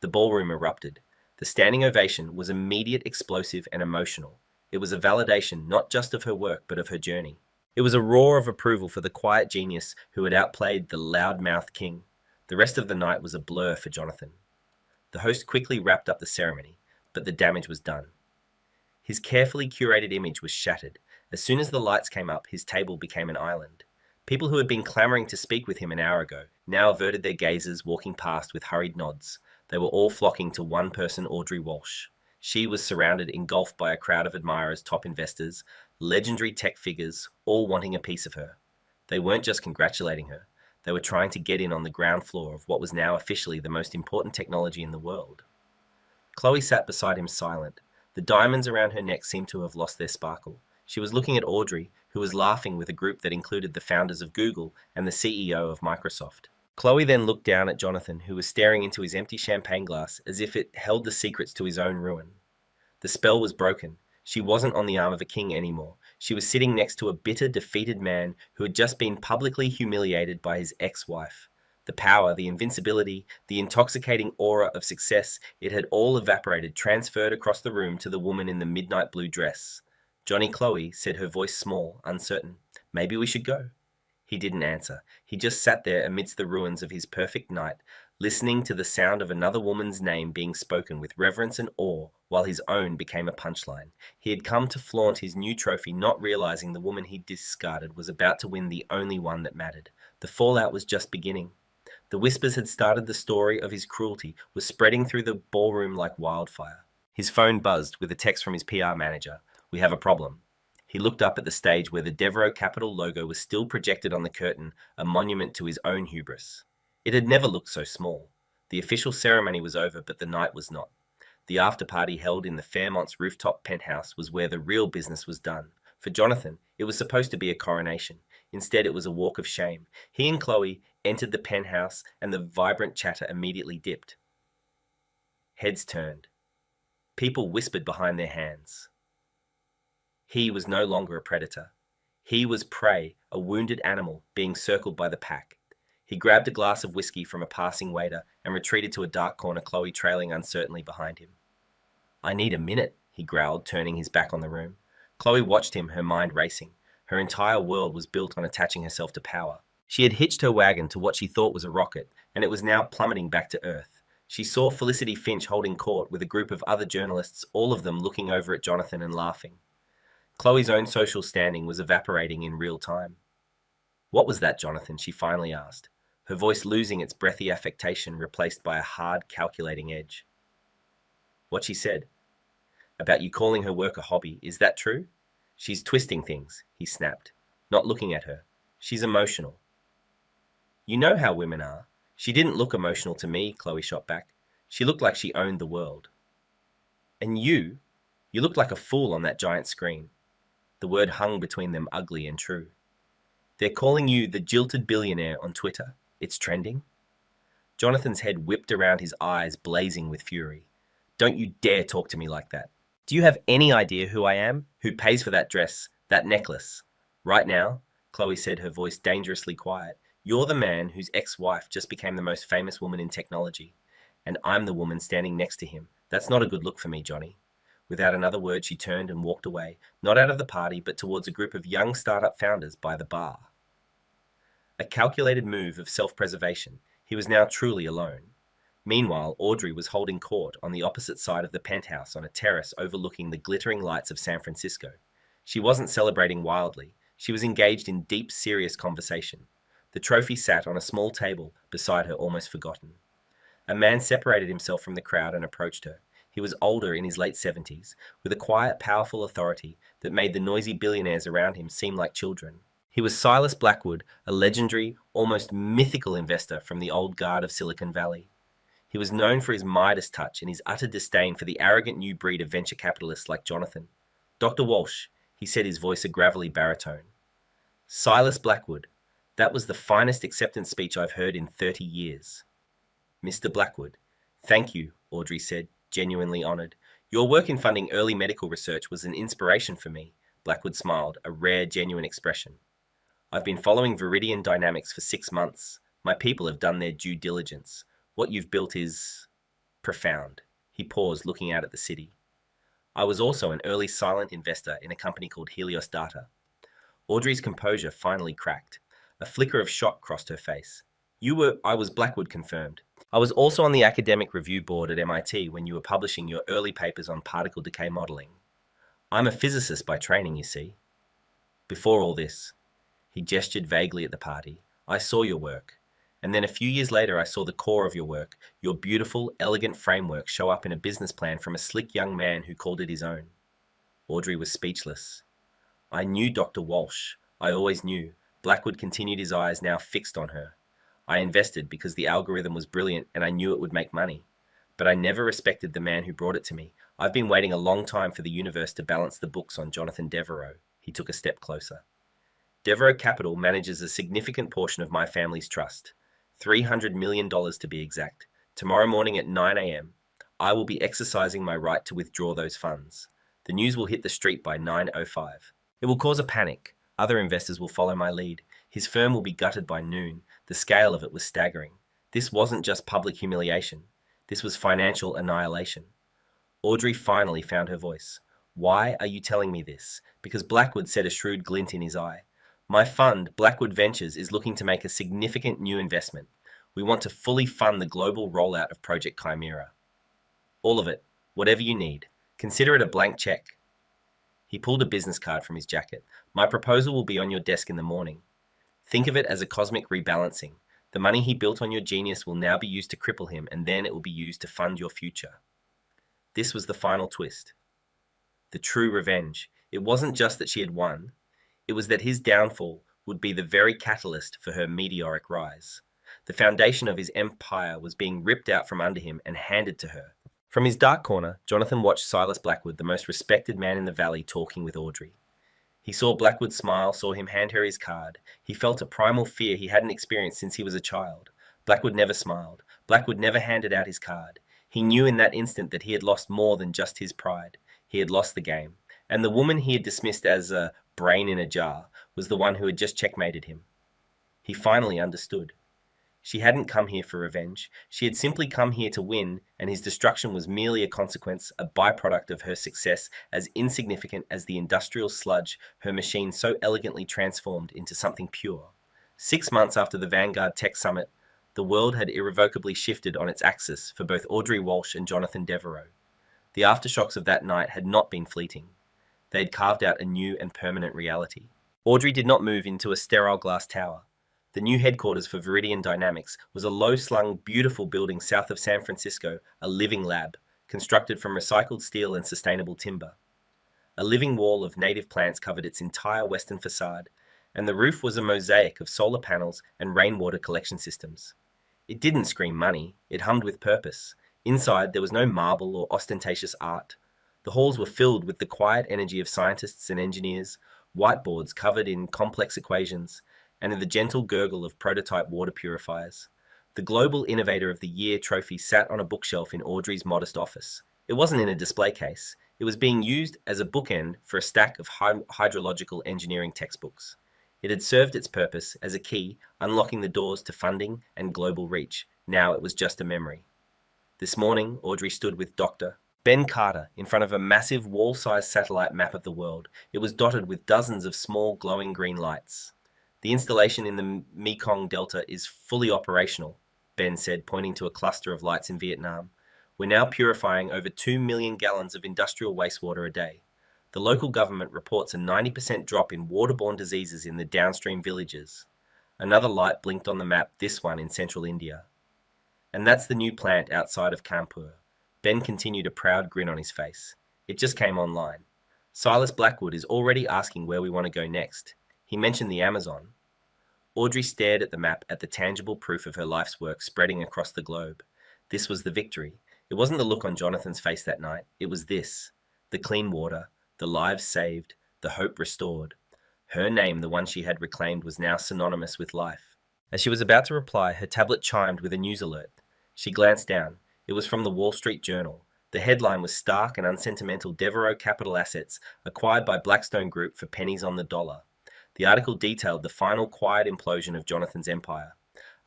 Speaker 1: The ballroom erupted. The standing ovation was immediate, explosive, and emotional. It was a validation not just of her work, but of her journey. It was a roar of approval for the quiet genius who had outplayed the loud-mouthed king. The rest of the night was a blur for Jonathan. The host quickly wrapped up the ceremony, but the damage was done. His carefully curated image was shattered. As soon as the lights came up, his table became an island. People who had been clamoring to speak with him an hour ago now averted their gazes, walking past with hurried nods. They were all flocking to one person, Audrey Walsh. She was surrounded, engulfed by a crowd of admirers, top investors, legendary tech figures, all wanting a piece of her. They weren't just congratulating her. They were trying to get in on the ground floor of what was now officially the most important technology in the world. Chloe sat beside him silent. The diamonds around her neck seemed to have lost their sparkle. She was looking at Audrey, who was laughing with a group that included the founders of Google and the CEO of Microsoft. Chloe then looked down at Jonathan, who was staring into his empty champagne glass as if it held the secrets to his own ruin. The spell was broken. She wasn't on the arm of a king anymore. She was sitting next to a bitter, defeated man who had just been publicly humiliated by his ex-wife. The power, the invincibility, the intoxicating aura of success, it had all evaporated, transferred across the room to the woman in the midnight blue dress. "Johnny, Chloe," said, her voice small, uncertain. "Maybe we should go." He didn't answer. He just sat there amidst the ruins of his perfect night, listening to the sound of another woman's name being spoken with reverence and awe, while his own became a punchline. He had come to flaunt his new trophy, not realizing the woman he discarded was about to win the only one that mattered. The fallout was just beginning. The whispers had started. The story of his cruelty was spreading through the ballroom like wildfire. His phone buzzed with a text from his PR manager. "We have a problem." He looked up at the stage where the Devereaux Capital logo was still projected on the curtain, a monument to his own hubris. It had never looked so small. The official ceremony was over, but the night was not. The after-party held in the Fairmont's rooftop penthouse was where the real business was done. For Jonathan, it was supposed to be a coronation. Instead, it was a walk of shame. He and Chloe entered the penthouse, and the vibrant chatter immediately dipped. Heads turned. People whispered behind their hands. He was no longer a predator. He was prey, a wounded animal being circled by the pack. He grabbed a glass of whiskey from a passing waiter and retreated to a dark corner, Chloe trailing uncertainly behind him. "I need a minute," he growled, turning his back on the room. Chloe watched him, her mind racing. Her entire world was built on attaching herself to power. She had hitched her wagon to what she thought was a rocket, and it was now plummeting back to Earth. She saw Felicity Finch holding court with a group of other journalists, all of them looking over at Jonathan and laughing. Chloe's own social standing was evaporating in real time. "What was that, Jonathan?" she finally asked, her voice losing its breathy affectation, replaced by a hard, calculating edge. "What she said. About you calling her work a hobby. Is that true?" "She's twisting things," he snapped, not looking at her. "She's emotional." "You know how women are." "She didn't look emotional to me," Chloe shot back. "She looked like she owned the world." "And you looked like a fool on that giant screen." The word hung between them, ugly and true. "They're calling you the jilted billionaire on Twitter. It's trending." Jonathan's head whipped around, his eyes blazing with fury. "Don't you dare talk to me like that. Do you have any idea who I am? Who pays for that dress, that necklace?" "Right now," Chloe said, her voice dangerously quiet, "you're the man whose ex-wife just became the most famous woman in technology. And I'm the woman standing next to him. That's not a good look for me, Johnny." Without another word, she turned and walked away, not out of the party, but towards a group of young startup founders by the bar. A calculated move of self-preservation. He was now truly alone. Meanwhile, Audrey was holding court on the opposite side of the penthouse on a terrace overlooking the glittering lights of San Francisco. She wasn't celebrating wildly. She was engaged in deep, serious conversation. The trophy sat on a small table beside her, almost forgotten. A man separated himself from the crowd and approached her. He was older, in his late 70s, with a quiet, powerful authority that made the noisy billionaires around him seem like children. He was Silas Blackwood, a legendary, almost mythical investor from the old guard of Silicon Valley. He was known for his Midas touch and his utter disdain for the arrogant new breed of venture capitalists like Jonathan. "Dr. Walsh," he said, his voice a gravelly baritone. "Silas Blackwood, that was the finest acceptance speech I've heard in 30 years. "Mr. Blackwood." "Thank you," Audrey said, genuinely honored. "Your work in funding early medical research was an inspiration for me." Blackwood smiled, a rare, genuine expression. "I've been following Viridian Dynamics for 6 months. My people have done their due diligence. What you've built is profound." He paused, looking out at the city. "I was also an early silent investor in a company called Helios Data." Audrey's composure finally cracked. A flicker of shock crossed her face. I was," Blackwood confirmed. "I was also on the academic review board at MIT when you were publishing your early papers on particle decay modeling. I'm a physicist by training, you see. Before all this," he gestured vaguely at the party, "I saw your work. And then a few years later, I saw the core of your work, your beautiful, elegant framework, show up in a business plan from a slick young man who called it his own." Audrey was speechless. "I knew Dr. Walsh. I always knew." Blackwood continued, his eyes now fixed on her. "I invested because the algorithm was brilliant and I knew it would make money. But I never respected the man who brought it to me. I've been waiting a long time for the universe to balance the books on Jonathan Devereaux." He took a step closer. "Devereaux Capital manages a significant portion of my family's trust. $300 million to be exact. Tomorrow morning at 9 a.m., I will be exercising my right to withdraw those funds. The news will hit the street by 9:05. It will cause a panic. Other investors will follow my lead. His firm will be gutted by noon. The scale of it was staggering. This wasn't just public humiliation. This was financial annihilation." Audrey finally found her voice. "Why are you telling me this?" Because Blackwood said, a shrewd glint in his eye. "My fund, Blackwood Ventures, is looking to make a significant new investment. We want to fully fund the global rollout of Project Chimera. All of it, whatever you need. Consider it a blank check." He pulled a business card from his jacket. "My proposal will be on your desk in the morning. Think of it as a cosmic rebalancing. The money he built on your genius will now be used to cripple him, and then it will be used to fund your future." this was the final twist. The true revenge. It wasn't just that she had won, it was that his downfall would be the very catalyst for her meteoric rise. The foundation of his empire was being ripped out from under him and handed to her. From his dark corner, Jonathan watched Silas Blackwood, the most respected man in the valley, talking with Audrey. He saw Blackwood smile, saw him hand her his card. He felt a primal fear he hadn't experienced since he was a child. Blackwood never smiled. Blackwood never handed out his card. He knew in that instant that he had lost more than just his pride. He had lost the game. And the woman he had dismissed as a brain in a jar was the one who had just checkmated him. He finally understood. She hadn't come here for revenge. She had simply come here to win, and his destruction was merely a consequence, a byproduct of her success, as insignificant as the industrial sludge her machine so elegantly transformed into something pure. 6 months after the Vanguard Tech Summit, the world had irrevocably shifted on its axis for both Audrey Walsh and Jonathan Devereaux. The aftershocks of that night had not been fleeting. They had carved out a new and permanent reality. Audrey did not move into a sterile glass tower. The new headquarters for Viridian Dynamics was a low-slung, beautiful building south of San Francisco, a living lab, constructed from recycled steel and sustainable timber. A living wall of native plants covered its entire western facade, and the roof was a mosaic of solar panels and rainwater collection systems. It didn't scream money, it hummed with purpose. Inside, there was no marble or ostentatious art. The halls were filled with the quiet energy of scientists and engineers, whiteboards covered in complex equations, and in the gentle gurgle of prototype water purifiers. The Global Innovator of the Year trophy sat on a bookshelf in Audrey's modest office. It wasn't in a display case. It was being used as a bookend for a stack of hydrological engineering textbooks. It had served its purpose as a key, unlocking the doors to funding and global reach. Now it was just a memory. This morning, Audrey stood with Dr. Ben Carter in front of a massive wall-sized satellite map of the world. It was dotted with dozens of small glowing green lights. The installation in the Mekong Delta is fully operational, Ben said, pointing to a cluster of lights in Vietnam. We're now purifying over 2 million gallons of industrial wastewater a day. The local government reports a 90% drop in waterborne diseases in the downstream villages. Another light blinked on the map, this one in central India. And that's the new plant outside of Kanpur. Ben continued, a proud grin on his face. It just came online. Silas Blackwood is already asking where we want to go next. He mentioned the Amazon. Audrey stared at the map, at the tangible proof of her life's work spreading across the globe. This was the victory. It wasn't the look on Jonathan's face that night. It was this. The clean water, the lives saved, the hope restored. Her name, the one she had reclaimed, was now synonymous with life. As she was about to reply, her tablet chimed with a news alert. She glanced down. It was from the Wall Street Journal. The headline was stark and unsentimental: Devereaux Capital Assets acquired by Blackstone Group for pennies on the dollar. The article detailed the final quiet implosion of Jonathan's empire.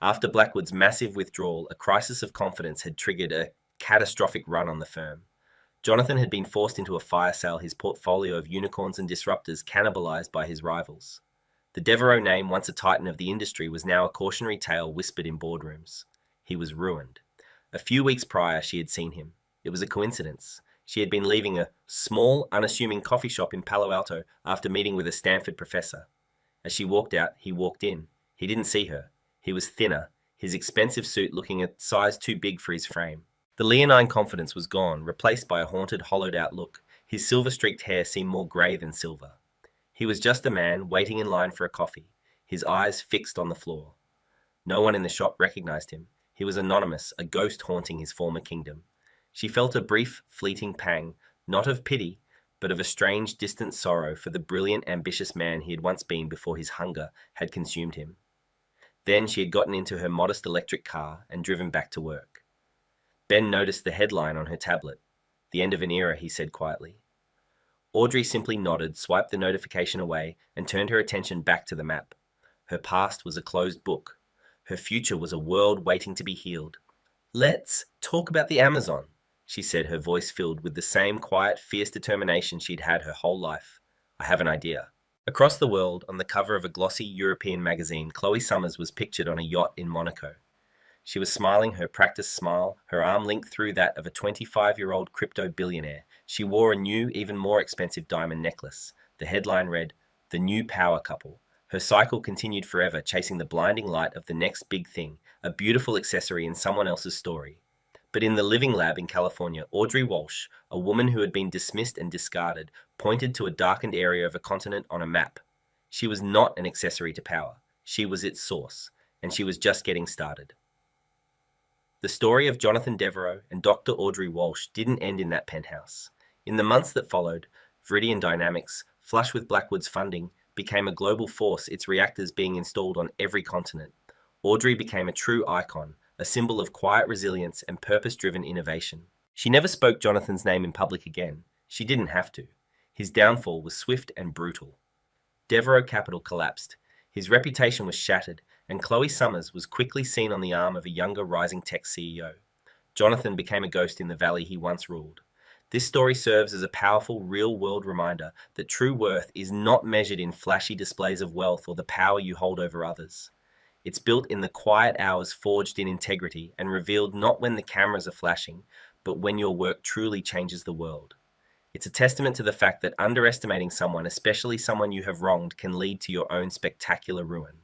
Speaker 1: After Blackwood's massive withdrawal, a crisis of confidence had triggered a catastrophic run on the firm. Jonathan had been forced into a fire sale, his portfolio of unicorns and disruptors cannibalized by his rivals. The Devereaux name, once a titan of the industry, was now a cautionary tale whispered in boardrooms. He was ruined. A few weeks prior, she had seen him. It was a coincidence. She had been leaving a small, unassuming coffee shop in Palo Alto after meeting with a Stanford professor. As she walked out, he walked in. He didn't see her. He was thinner, his expensive suit looking a size too big for his frame. The leonine confidence was gone, replaced by a haunted, hollowed-out look. His silver-streaked hair seemed more grey than silver. He was just a man waiting in line for a coffee, his eyes fixed on the floor. No one in the shop recognized him. He was anonymous, a ghost haunting his former kingdom. She felt a brief, fleeting pang, not of pity, but of a strange, distant sorrow for the brilliant, ambitious man he had once been before his hunger had consumed him. Then she had gotten into her modest electric car and driven back to work. Ben noticed the headline on her tablet. The end of an era, he said quietly. Audrey simply nodded, swiped the notification away, and turned her attention back to the map. Her past was a closed book. Her future was a world waiting to be healed. "Let's talk about the Amazon," she said, her voice filled with the same quiet, fierce determination she'd had her whole life. "I have an idea." Across the world, on the cover of a glossy European magazine, Chloe Summers was pictured on a yacht in Monaco. She was smiling her practiced smile, her arm linked through that of a 25-year-old crypto billionaire. She wore a new, even more expensive diamond necklace. The headline read, "The New Power Couple." Her cycle continued forever, chasing the blinding light of the next big thing, a beautiful accessory in someone else's story. But in the living lab in California, Audrey Walsh, a woman who had been dismissed and discarded, pointed to a darkened area of a continent on a map. She was not an accessory to power. She was its source, and she was just getting started. The story of Jonathan Devereux and Dr. Audrey Walsh didn't end in that penthouse. In the months that followed, Viridian Dynamics, flush with Blackwood's funding, became a global force, its reactors being installed on every continent. Audrey became a true icon, a symbol of quiet resilience and purpose-driven innovation. She never spoke Jonathan's name in public again. She didn't have to. His downfall was swift and brutal. Devereux Capital collapsed. His reputation was shattered, and Chloe Summers was quickly seen on the arm of a younger rising tech CEO. Jonathan became a ghost in the valley he once ruled. This story serves as a powerful, real-world reminder that true worth is not measured in flashy displays of wealth or the power you hold over others. It's built in the quiet hours forged in integrity and revealed not when the cameras are flashing, but when your work truly changes the world. It's a testament to the fact that underestimating someone, especially someone you have wronged, can lead to your own spectacular ruin.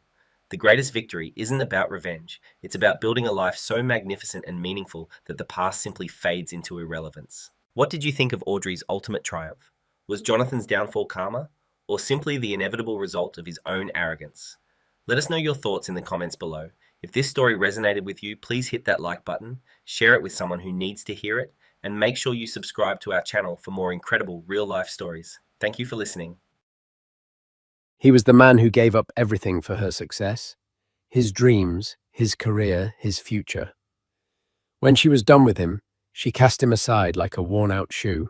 Speaker 1: The greatest victory isn't about revenge. It's about building a life so magnificent and meaningful that the past simply fades into irrelevance. What did you think of Audrey's ultimate triumph? Was Jonathan's downfall karma, or simply the inevitable result of his own arrogance? Let us know your thoughts in the comments below. If this story resonated with you, please hit that like button, share it with someone who needs to hear it, and make sure you subscribe to our channel for more incredible real-life stories. Thank you for listening.
Speaker 2: He was the man who gave up everything for her success, his dreams, his career, his future. When she was done with him, she cast him aside like a worn-out shoe.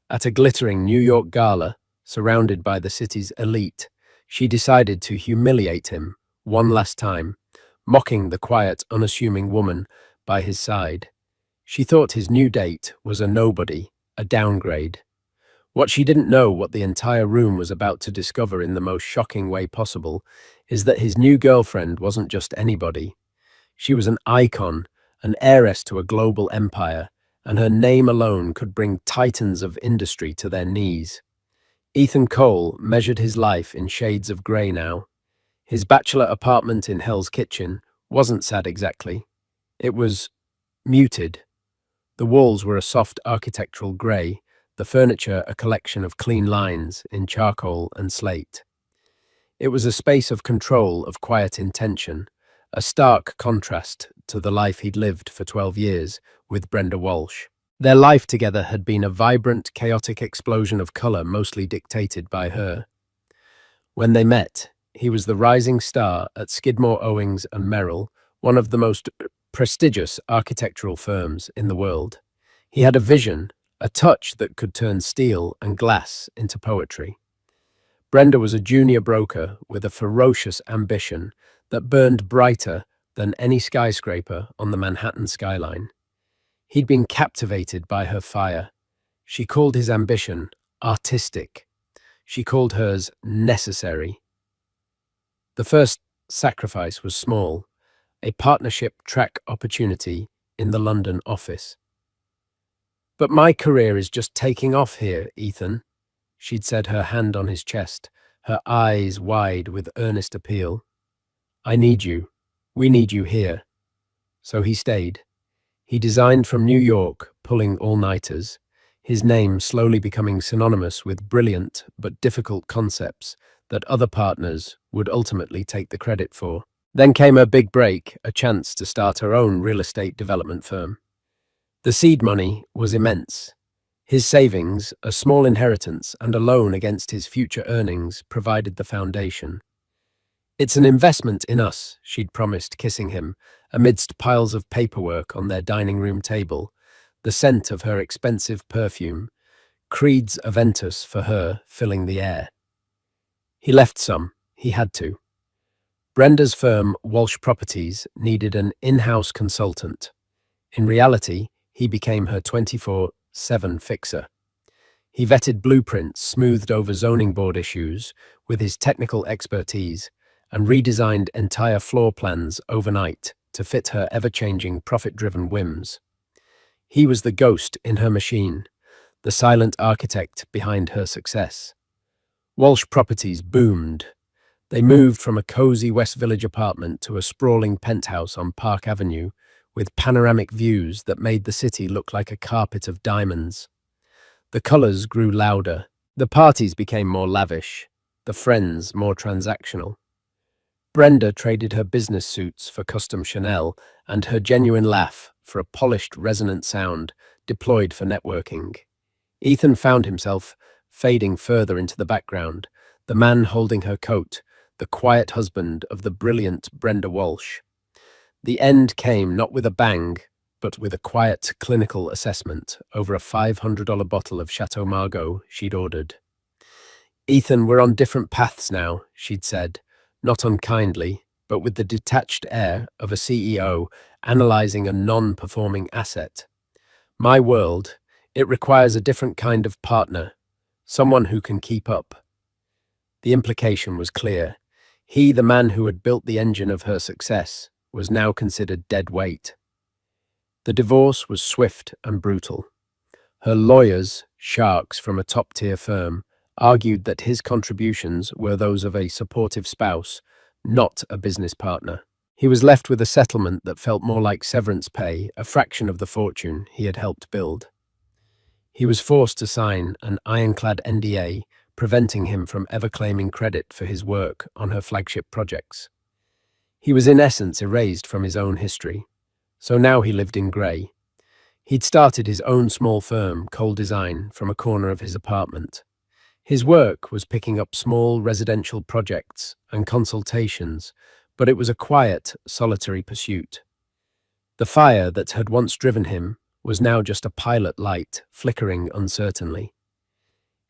Speaker 2: At a glittering New York gala, surrounded by the city's elite, she decided to humiliate him one last time, mocking the quiet, unassuming woman by his side. She thought his new date was a nobody, a downgrade. What she didn't know, what the entire room was about to discover in the most shocking way possible, is that his new girlfriend wasn't just anybody. She was an icon, an heiress to a global empire, and her name alone could bring titans of industry to their knees. Ethan Cole measured his life in shades of grey now. His bachelor apartment in Hell's Kitchen wasn't sad exactly. It was muted. The walls were a soft architectural grey, the furniture a collection of clean lines in charcoal and slate. It was a space of control, of quiet intention, a stark contrast to the life he'd lived for 12 years with Brenda Walsh. Their life together had been a vibrant, chaotic explosion of colour, mostly dictated by her. When they met, he was the rising star at Skidmore, Owings and Merrill, one of the most prestigious architectural firms in the world. He had a vision, a touch that could turn steel and glass into poetry. Brenda was a junior broker with a ferocious ambition that burned brighter than any skyscraper on the Manhattan skyline. He'd been captivated by her fire. She called his ambition artistic. She called hers necessary. The first sacrifice was small, a partnership track opportunity in the London office. "But my career is just taking off here, Ethan," she'd said, her hand on his chest, her eyes wide with earnest appeal. "I need you. We need you here." So he stayed. He designed from New York, pulling all-nighters, his name slowly becoming synonymous with brilliant but difficult concepts that other partners would ultimately take the credit for. Then came her big break, a chance to start her own real estate development firm. The seed money was immense. His savings, a small inheritance, and a loan against his future earnings provided the foundation. "It's an investment in us," she'd promised, kissing him, amidst piles of paperwork on their dining room table, the scent of her expensive perfume, Creed's Aventus for her, filling the air. He left some. He had to. Brenda's firm, Walsh Properties, needed an in-house consultant. In reality, he became her 24/7 fixer. He vetted blueprints, smoothed over zoning board issues with his technical expertise, and redesigned entire floor plans overnight to fit her ever-changing, profit-driven whims. He was the ghost in her machine, the silent architect behind her success. Walsh Properties boomed. They moved from a cozy West Village apartment to a sprawling penthouse on Park Avenue with panoramic views that made the city look like a carpet of diamonds. The colors grew louder. The parties became more lavish, the friends more transactional. Brenda traded her business suits for custom Chanel and her genuine laugh for a polished resonant sound deployed for networking. Ethan found himself fading further into the background, the man holding her coat, the quiet husband of the brilliant Brenda Walsh. The end came not with a bang, but with a quiet clinical assessment over a $500 bottle of Chateau Margaux she'd ordered. Ethan, we're on different paths now, she'd said, not unkindly, but with the detached air of a CEO analyzing a non-performing asset. My world, it requires a different kind of partner, someone who can keep up. The implication was clear. He, the man who had built the engine of her success, was now considered dead weight. The divorce was swift and brutal. Her lawyers, sharks from a top-tier firm, argued that his contributions were those of a supportive spouse, not a business partner. He was left with a settlement that felt more like severance pay, a fraction of the fortune he had helped build. He was forced to sign an ironclad NDA, preventing him from ever claiming credit for his work on her flagship projects. He was in essence erased from his own history, so now he lived in grey. He'd started his own small firm, Cole Design, from a corner of his apartment. His work was picking up small residential projects and consultations, but it was a quiet, solitary pursuit. The fire that had once driven him was now just a pilot light, flickering uncertainly.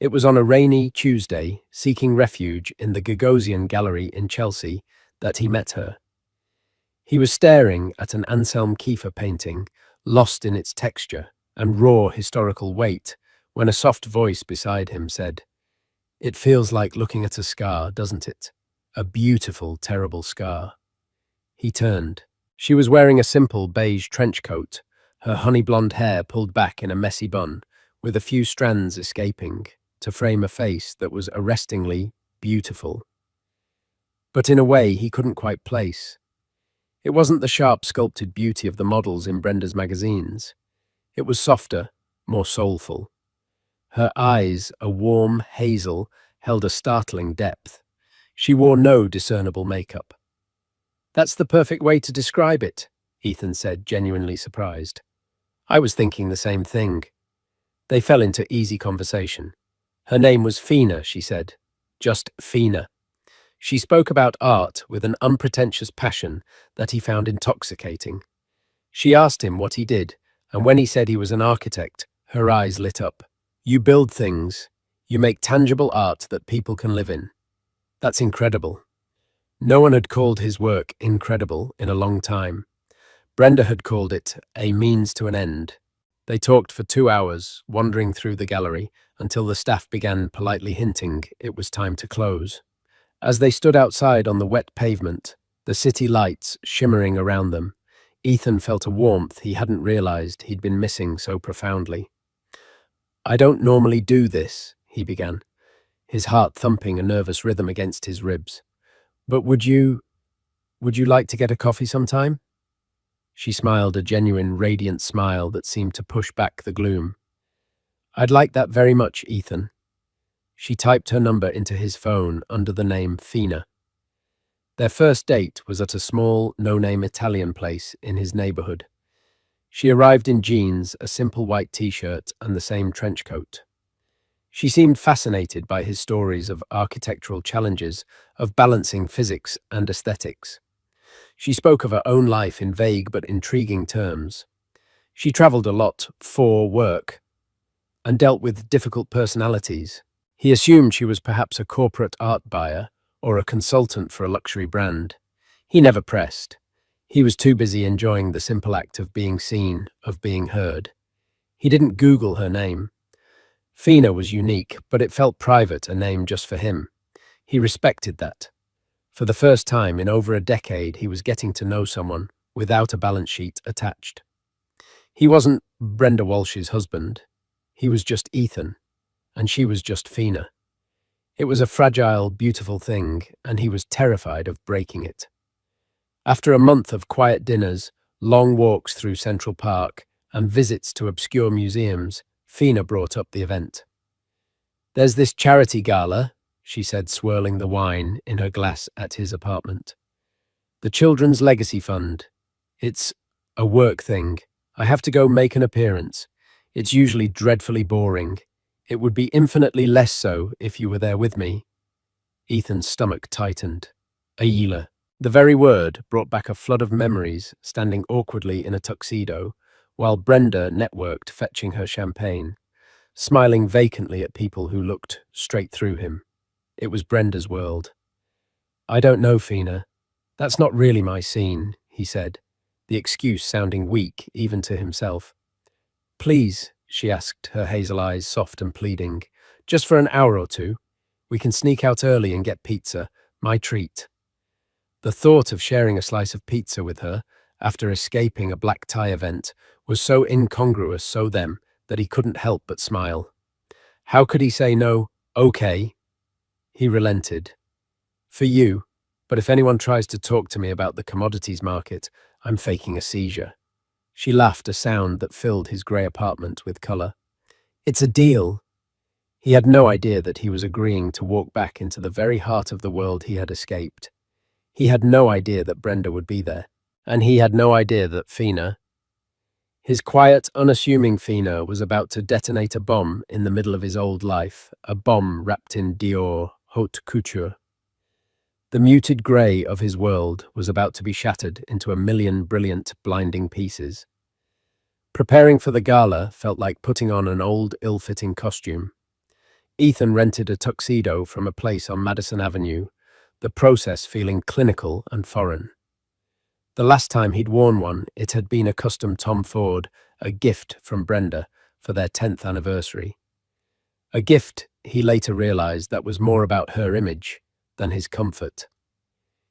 Speaker 2: It was on a rainy Tuesday, seeking refuge in the Gagosian Gallery in Chelsea, that he met her. He was staring at an Anselm Kiefer painting, lost in its texture and raw historical weight, when a soft voice beside him said, "It feels like looking at a scar, doesn't it? A beautiful, terrible scar." He turned. She was wearing a simple beige trench coat, her honey blonde hair pulled back in a messy bun, with a few strands escaping, to frame a face that was arrestingly beautiful. But in a way he couldn't quite place. It wasn't the sharp sculpted beauty of the models in Brenda's magazines. It was softer, more soulful. Her eyes, a warm hazel, held a startling depth. She wore no discernible makeup. "That's the perfect way to describe it," Ethan said, genuinely surprised. "I was thinking the same thing." They fell into easy conversation. Her name was Fina, she said. Just Fina. She spoke about art with an unpretentious passion that he found intoxicating. She asked him what he did, and when he said he was an architect, her eyes lit up. "You build things. You make tangible art that people can live in. That's incredible." No one had called his work incredible in a long time. Brenda had called it a means to an end. They talked for 2 hours, wandering through the gallery, until the staff began politely hinting it was time to close. As they stood outside on the wet pavement, the city lights shimmering around them, Ethan felt a warmth he hadn't realized he'd been missing so profoundly. "I don't normally do this," he began, his heart thumping a nervous rhythm against his ribs. "But would you like to get a coffee sometime?" She smiled, a genuine, radiant smile that seemed to push back the gloom. "I'd like that very much, Ethan." She typed her number into his phone under the name Fina. Their first date was at a small, no-name Italian place in his neighborhood. She arrived in jeans, a simple white t-shirt, and the same trench coat. She seemed fascinated by his stories of architectural challenges, of balancing physics and aesthetics. She spoke of her own life in vague but intriguing terms. She traveled a lot for work and dealt with difficult personalities. He assumed she was perhaps a corporate art buyer or a consultant for a luxury brand. He never pressed. He was too busy enjoying the simple act of being seen, of being heard. He didn't Google her name. Fina was unique, but it felt private, a name just for him. He respected that. For the first time in over a decade, he was getting to know someone without a balance sheet attached. He wasn't Brenda Walsh's husband. He was just Ethan, and she was just Fina. It was a fragile, beautiful thing, and he was terrified of breaking it. After a month of quiet dinners, Long walks through Central Park, and visits to obscure museums, Fina brought up the event. "There's this charity gala," she said, swirling the wine in her glass at his apartment. "The Children's Legacy Fund. It's a work thing. I have to go make an appearance. It's usually dreadfully boring. It would be infinitely less so if you were there with me." Ethan's stomach tightened. Ayla. The very word brought back a flood of memories, standing awkwardly in a tuxedo, while Brenda networked fetching her champagne, smiling vacantly at people who looked straight through him. It was Brenda's world. "I don't know, Fina. That's not really my scene," he said, the excuse sounding weak even to himself. "Please," she asked, her hazel eyes soft and pleading, "just for an hour or two. We can sneak out early and get pizza. My treat." The thought of sharing a slice of pizza with her, after escaping a black tie event, was so incongruous so them that he couldn't help but smile. How could he say no? "Okay." He relented. "For you, but if anyone tries to talk to me about the commodities market, I'm faking a seizure." She laughed, a sound that filled his grey apartment with colour. "It's a deal." He had no idea that he was agreeing to walk back into the very heart of the world he had escaped. He had no idea that Brenda would be there, and he had no idea that Fina, his quiet, unassuming Fina, was about to detonate a bomb in the middle of his old life, a bomb wrapped in Dior haute couture. The muted grey of his world was about to be shattered into a million brilliant, blinding pieces. Preparing for the gala felt like putting on an old, ill-fitting costume. Ethan rented a tuxedo from a place on Madison Avenue, the process feeling clinical and foreign. The last time he'd worn one, it had been a custom Tom Ford, a gift from Brenda for their 10th anniversary. A gift he later realized that was more about her image than his comfort.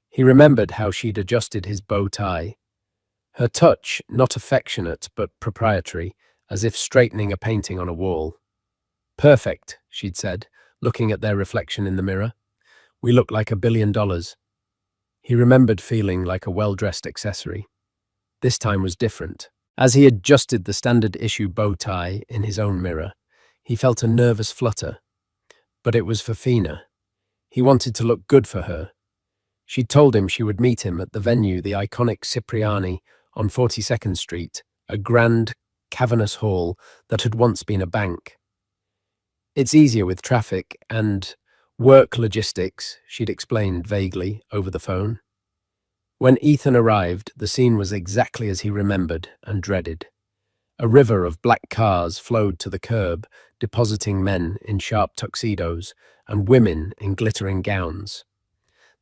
Speaker 2: He remembered how she'd adjusted his bow tie. Her touch, not affectionate but proprietary, as if straightening a painting on a wall. "Perfect," she'd said, looking at their reflection in the mirror. "We look like $1 billion." He remembered feeling like a well-dressed accessory. This time was different. As he adjusted the standard issue bow tie in his own mirror, he felt a nervous flutter. But it was for Fina. He wanted to look good for her. She'd told him she would meet him at the venue, the iconic Cipriani on 42nd Street, a grand, cavernous hall that had once been a bank. "It's easier with traffic and work logistics," she'd explained vaguely over the phone. When Ethan arrived, the scene was exactly as he remembered and dreaded. A river of black cars flowed to the curb, depositing men in sharp tuxedos and women in glittering gowns.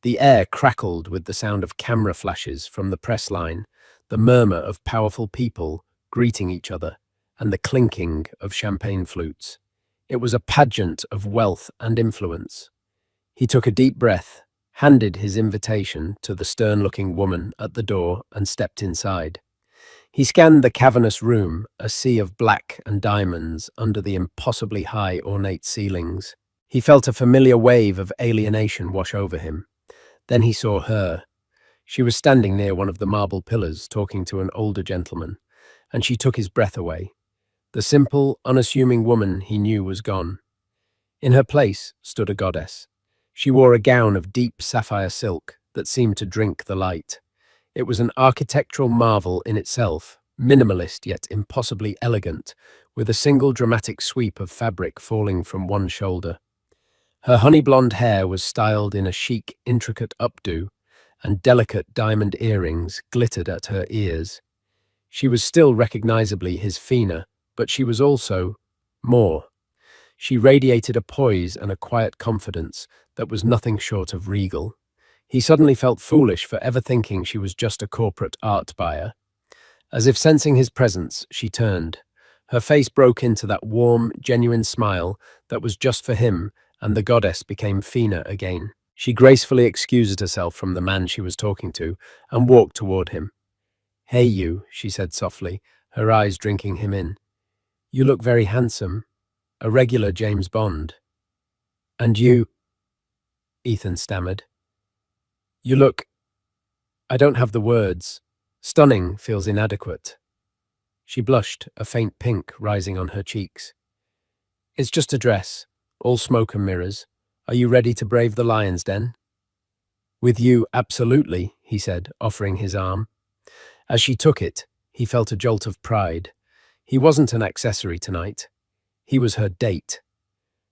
Speaker 2: The air crackled with the sound of camera flashes from the press line, the murmur of powerful people greeting each other, and the clinking of champagne flutes. It was a pageant of wealth and influence. He took a deep breath, handed his invitation to the stern-looking woman at the door, and stepped inside. He scanned the cavernous room, a sea of black and diamonds under the impossibly high, ornate ceilings. He felt a familiar wave of alienation wash over him. Then he saw her. She was standing near one of the marble pillars, talking to an older gentleman, and she took his breath away. The simple, unassuming woman he knew was gone. In her place stood a goddess. She wore a gown of deep sapphire silk that seemed to drink the light. It was an architectural marvel in itself, minimalist yet impossibly elegant, with a single dramatic sweep of fabric falling from one shoulder. Her honey-blonde hair was styled in a chic, intricate updo, and delicate diamond earrings glittered at her ears. She was still recognizably his Fina, but she was also more. She radiated a poise and a quiet confidence that was nothing short of regal. He suddenly felt foolish for ever thinking she was just a corporate art buyer. As if sensing his presence, she turned. Her face broke into that warm, genuine smile that was just for him, and the goddess became Fina again. She gracefully excused herself from the man she was talking to and walked toward him. "Hey you," she said softly, her eyes drinking him in. "You look very handsome. A regular James Bond." "And you," Ethan stammered. "You look—" "I don't have the words," Stunning feels inadequate. She blushed, a faint pink rising on her cheeks. It's just a dress, all smoke and mirrors. Are you ready to brave the lion's den? With you, absolutely, he said, offering his arm. As she took it, he felt a jolt of pride. He wasn't an accessory tonight. He was her date.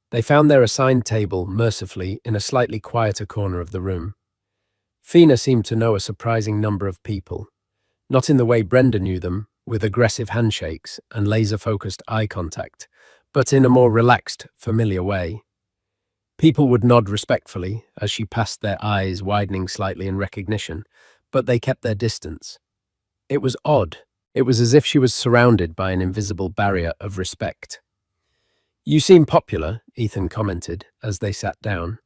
Speaker 2: They found their assigned table, mercifully, in a slightly quieter corner of the room. Fina seemed to know a surprising number of people. Not in the way Brenda knew them, with aggressive handshakes and laser-focused eye contact, but in a more relaxed, familiar way. People would nod respectfully as she passed, their eyes widening slightly in recognition, but they kept their distance. It was odd. It was as if she was surrounded by an invisible barrier of respect. You seem popular, Ethan commented as they sat down.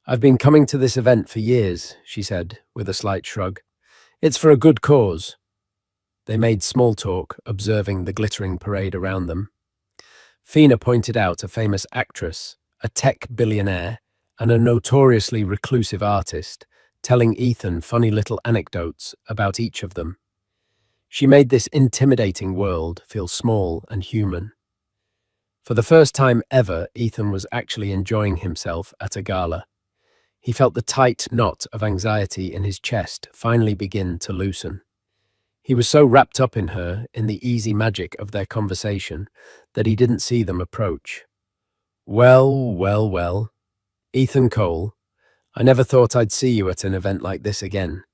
Speaker 2: I've been coming to this event for years, she said, with a slight shrug. It's for a good cause. They made small talk, observing the glittering parade around them. Fina pointed out a famous actress, a tech billionaire, and a notoriously reclusive artist, telling Ethan funny little anecdotes about each of them. She made this intimidating world feel small and human. For the first time ever, Ethan was actually enjoying himself at a gala. He felt the tight knot of anxiety in his chest finally begin to loosen. He was so wrapped up in her, in the easy magic of their conversation, that he didn't see them approach. Well. Ethan Cole, I never thought I'd see you at an event like this again.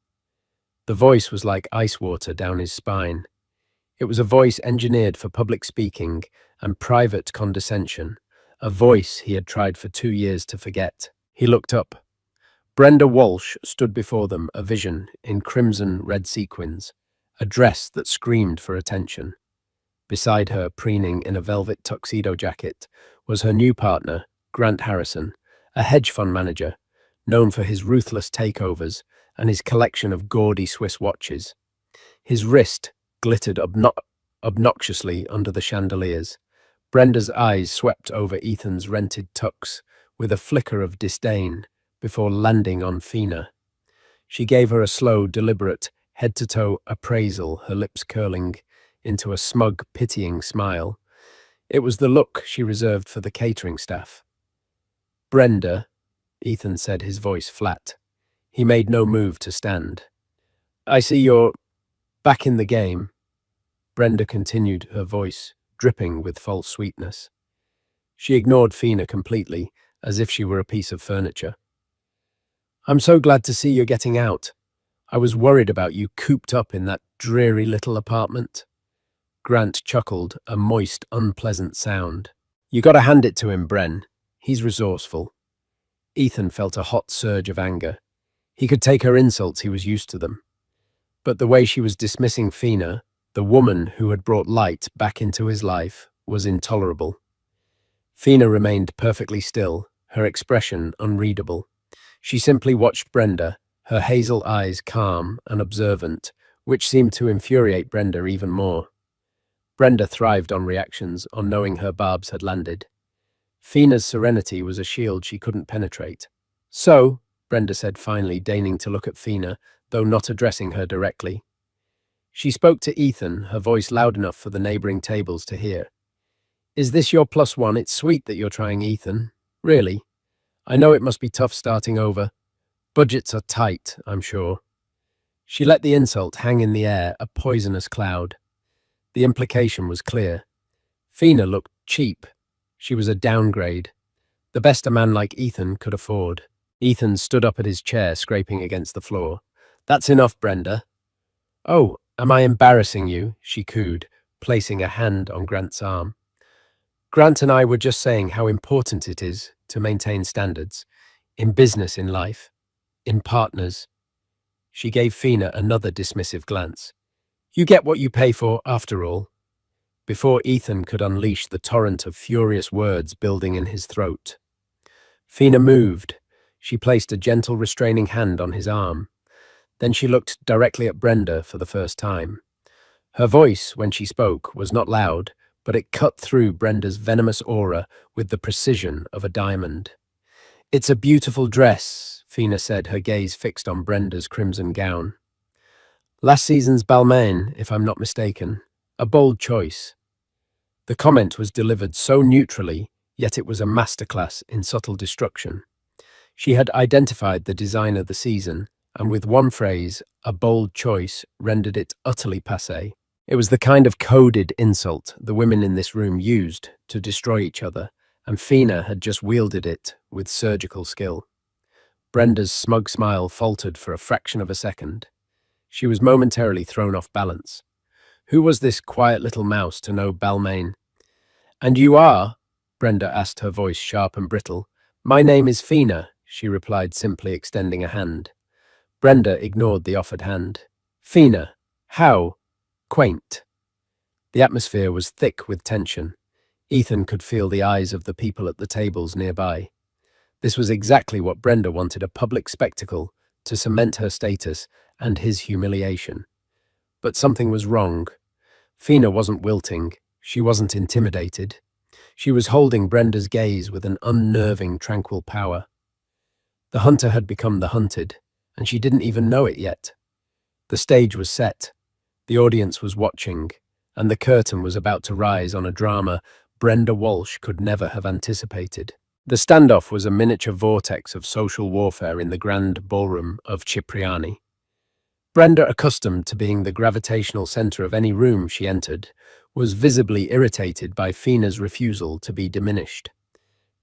Speaker 2: The voice was like ice water down his spine. It was a voice engineered for public speaking and private condescension, a voice he had tried for 2 years to forget. He looked up. Brenda Walsh stood before them, a vision in crimson red sequins, a dress that screamed for attention. Beside her, preening in a velvet tuxedo jacket, was her new partner, Grant Harrison, a hedge fund manager, known for his ruthless takeovers and his collection of gaudy Swiss watches. His wrist glittered obnoxiously under the chandeliers. Brenda's eyes swept over Ethan's rented tux with a flicker of disdain before landing on Fina. She gave her a slow, deliberate, head-to-toe appraisal, her lips curling into a smug, pitying smile. It was the look she reserved for the catering staff. Brenda, Ethan said, his voice flat. He made no move to stand. I see you're back in the game. Brenda continued, her voice dripping with false sweetness. She ignored Fina completely, as if she were a piece of furniture. I'm so glad to see you're getting out. I was worried about you cooped up in that dreary little apartment. Grant chuckled, a moist, unpleasant sound. You gotta hand it to him, Bren. He's resourceful. Ethan felt a hot surge of anger. He could take her insults, he was used to them. But the way she was dismissing Fina, the woman who had brought light back into his life, was intolerable. Fina remained perfectly still, her expression unreadable. She simply watched Brenda, her hazel eyes calm and observant, which seemed to infuriate Brenda even more. Brenda thrived on reactions, on knowing her barbs had landed. Fina's serenity was a shield she couldn't penetrate. So, Brenda said finally, deigning to look at Fina, though not addressing her directly. She spoke to Ethan, her voice loud enough for the neighboring tables to hear. Is this your +1? It's sweet that you're trying, Ethan. Really? I know it must be tough starting over. Budgets are tight, I'm sure. She let the insult hang in the air, a poisonous cloud. The implication was clear. Fina looked cheap. She was a downgrade. The best a man like Ethan could afford. Ethan stood up at his chair, scraping against the floor. That's enough, Brenda. Oh, am I embarrassing you? She cooed, placing a hand on Grant's arm. Grant and I were just saying how important it is to maintain standards. In business, in life, in partners. She gave Fina another dismissive glance. You get what you pay for, after all. Before Ethan could unleash the torrent of furious words building in his throat. Fina moved. She placed a gentle restraining hand on his arm. Then she looked directly at Brenda for the first time. Her voice, when she spoke, was not loud, but it cut through Brenda's venomous aura with the precision of a diamond. It's a beautiful dress, Fina said, her gaze fixed on Brenda's crimson gown. Last season's Balmain, if I'm not mistaken. A bold choice. The comment was delivered so neutrally, yet it was a masterclass in subtle destruction. She had identified the design of the season, and with one phrase, a bold choice, rendered it utterly passé. It was the kind of coded insult the women in this room used to destroy each other, and Fina had just wielded it with surgical skill. Brenda's smug smile faltered for a fraction of a second. She was momentarily thrown off balance. Who was this quiet little mouse to know Balmain? "And you are?" Brenda asked, her voice sharp and brittle. "My name is Fina," she replied, simply extending a hand. Brenda ignored the offered hand. "Fina? How? Quaint." The atmosphere was thick with tension. Ethan could feel the eyes of the people at the tables nearby. This was exactly what Brenda wanted, a public spectacle to cement her status and his humiliation. But something was wrong. Fina wasn't wilting. She wasn't intimidated. She was holding Brenda's gaze with an unnerving, tranquil power. The hunter had become the hunted, and she didn't even know it yet. The stage was set. The audience was watching, and the curtain was about to rise on a drama Brenda Walsh could never have anticipated. The standoff was a miniature vortex of social warfare in the grand ballroom of Cipriani. Brenda, accustomed to being the gravitational center of any room she entered, was visibly irritated by Fina's refusal to be diminished.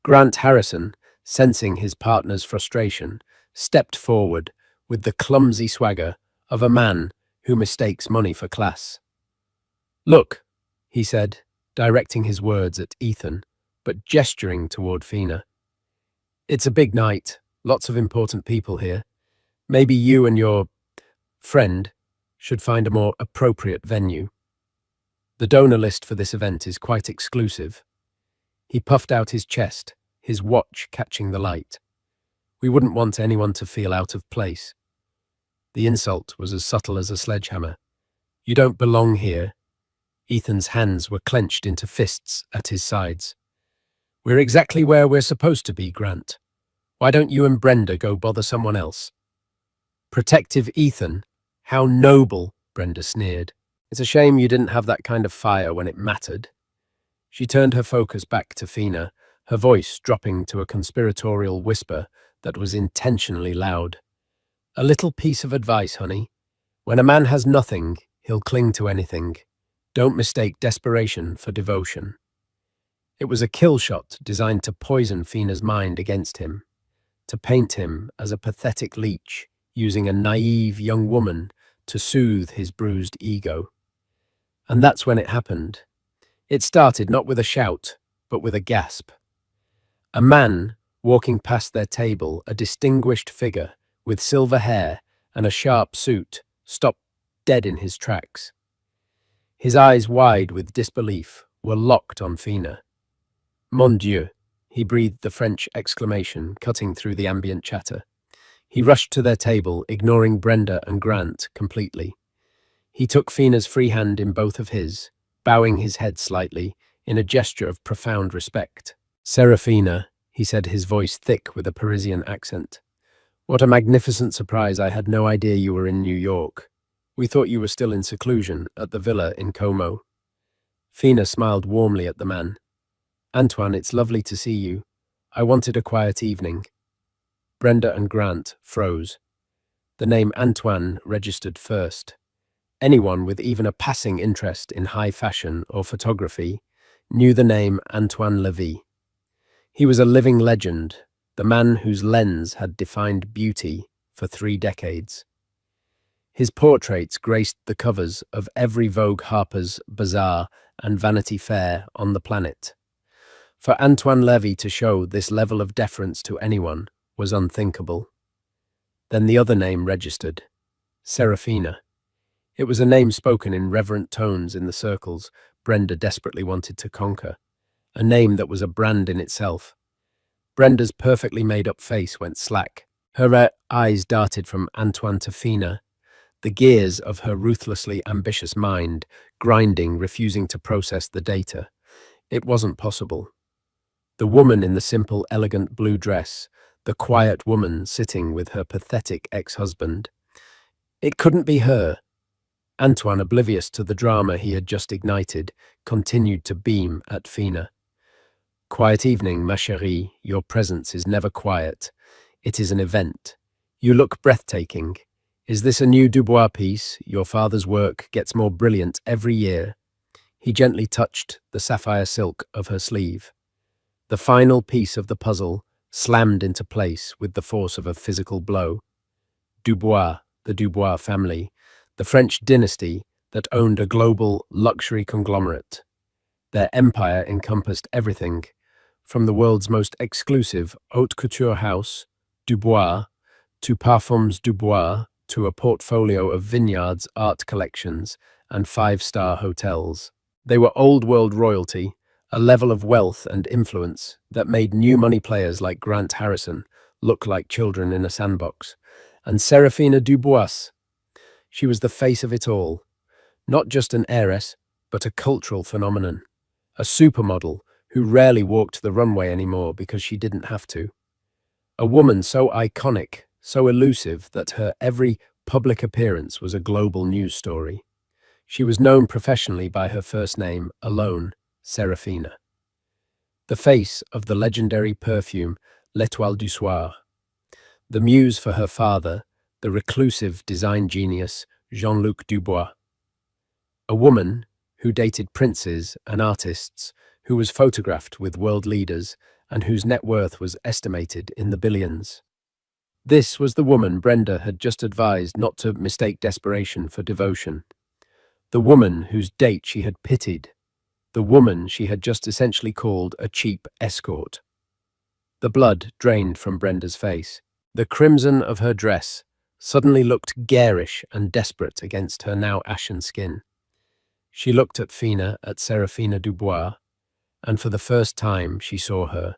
Speaker 2: Grant Harrison, sensing his partner's frustration, stepped forward with the clumsy swagger of a man who mistakes money for class. "Look," he said, directing his words at Ethan, but gesturing toward Fina. "It's a big night, lots of important people here. Maybe you and your friend should find a more appropriate venue. The donor list for this event is quite exclusive." He puffed out his chest, his watch catching the light. "We wouldn't want anyone to feel out of place." The insult was as subtle as a sledgehammer. "You don't belong here." Ethan's hands were clenched into fists at his sides. "We're exactly where we're supposed to be, Grant. Why don't you and Brenda go bother someone else?" "Protective Ethan? How noble," Brenda sneered. "It's a shame you didn't have that kind of fire when it mattered." She turned her focus back to Fina, her voice dropping to a conspiratorial whisper that was intentionally loud. "A little piece of advice, honey. When a man has nothing, he'll cling to anything. Don't mistake desperation for devotion." It was a kill shot designed to poison Fina's mind against him, to paint him as a pathetic leech, using a naive young woman to soothe his bruised ego. And that's when it happened. It started not with a shout, but with a gasp. A man walking past their table, a distinguished figure with silver hair and a sharp suit, stopped dead in his tracks. His eyes, wide with disbelief, were locked on Fina. "Mon Dieu!" He breathed the French exclamation, cutting through the ambient chatter. He rushed to their table, ignoring Brenda and Grant completely. He took Fina's free hand in both of his, bowing his head slightly, in a gesture of profound respect. "Serafina," he said, his voice thick with a Parisian accent. "What a magnificent surprise. I had no idea you were in New York. We thought you were still in seclusion at the villa in Como." Fina smiled warmly at the man. "Antoine, it's lovely to see you. I wanted a quiet evening." Brenda and Grant froze. The name Antoine registered first. Anyone with even a passing interest in high fashion or photography knew the name Antoine Levy. He was a living legend, the man whose lens had defined beauty for 3 decades. His portraits graced the covers of every Vogue, Harper's Bazaar, and Vanity Fair on the planet. For Antoine Levy to show this level of deference to anyone was unthinkable. Then the other name registered, Serafina. It was a name spoken in reverent tones in the circles Brenda desperately wanted to conquer, a name that was a brand in itself. Brenda's perfectly made-up face went slack. Her eyes darted from Antoine to Fina, the gears of her ruthlessly ambitious mind grinding, refusing to process the data. It wasn't possible. The woman in the simple, elegant blue dress, the quiet woman sitting with her pathetic ex-husband. It couldn't be her. Antoine, oblivious to the drama he had just ignited, continued to beam at Fina. Quiet evening, ma chérie. Your presence is never quiet. It is an event. You look breathtaking. Is this a new Dubois piece? Your father's work gets more brilliant every year. He gently touched the sapphire silk of her sleeve. The final piece of the puzzle slammed into place with the force of a physical blow. Dubois, the Dubois family, the French dynasty that owned a global luxury conglomerate. Their empire encompassed everything, from the world's most exclusive haute couture house, Dubois, to Parfums Dubois, to a portfolio of vineyards, art collections, and five-star hotels. They were old-world royalty, a level of wealth and influence that made new money players like Grant Harrison look like children in a sandbox. And Seraphina Dubois, she was the face of it all, not just an heiress, but a cultural phenomenon, a supermodel who rarely walked the runway anymore because she didn't have to. A woman so iconic, so elusive that her every public appearance was a global news story. She was known professionally by her first name alone, Seraphina. The face of the legendary perfume L'Étoile du Soir. The muse for her father, the reclusive design genius Jean-Luc Dubois. A woman who dated princes and artists, who was photographed with world leaders, and whose net worth was estimated in the billions. This was the woman Brenda had just advised not to mistake desperation for devotion. The woman whose date she had pitied. The woman she had just essentially called a cheap escort. The blood drained from Brenda's face. The crimson of her dress suddenly looked garish and desperate against her now ashen skin. She looked at Fina, at Seraphina Dubois, and for the first time she saw her.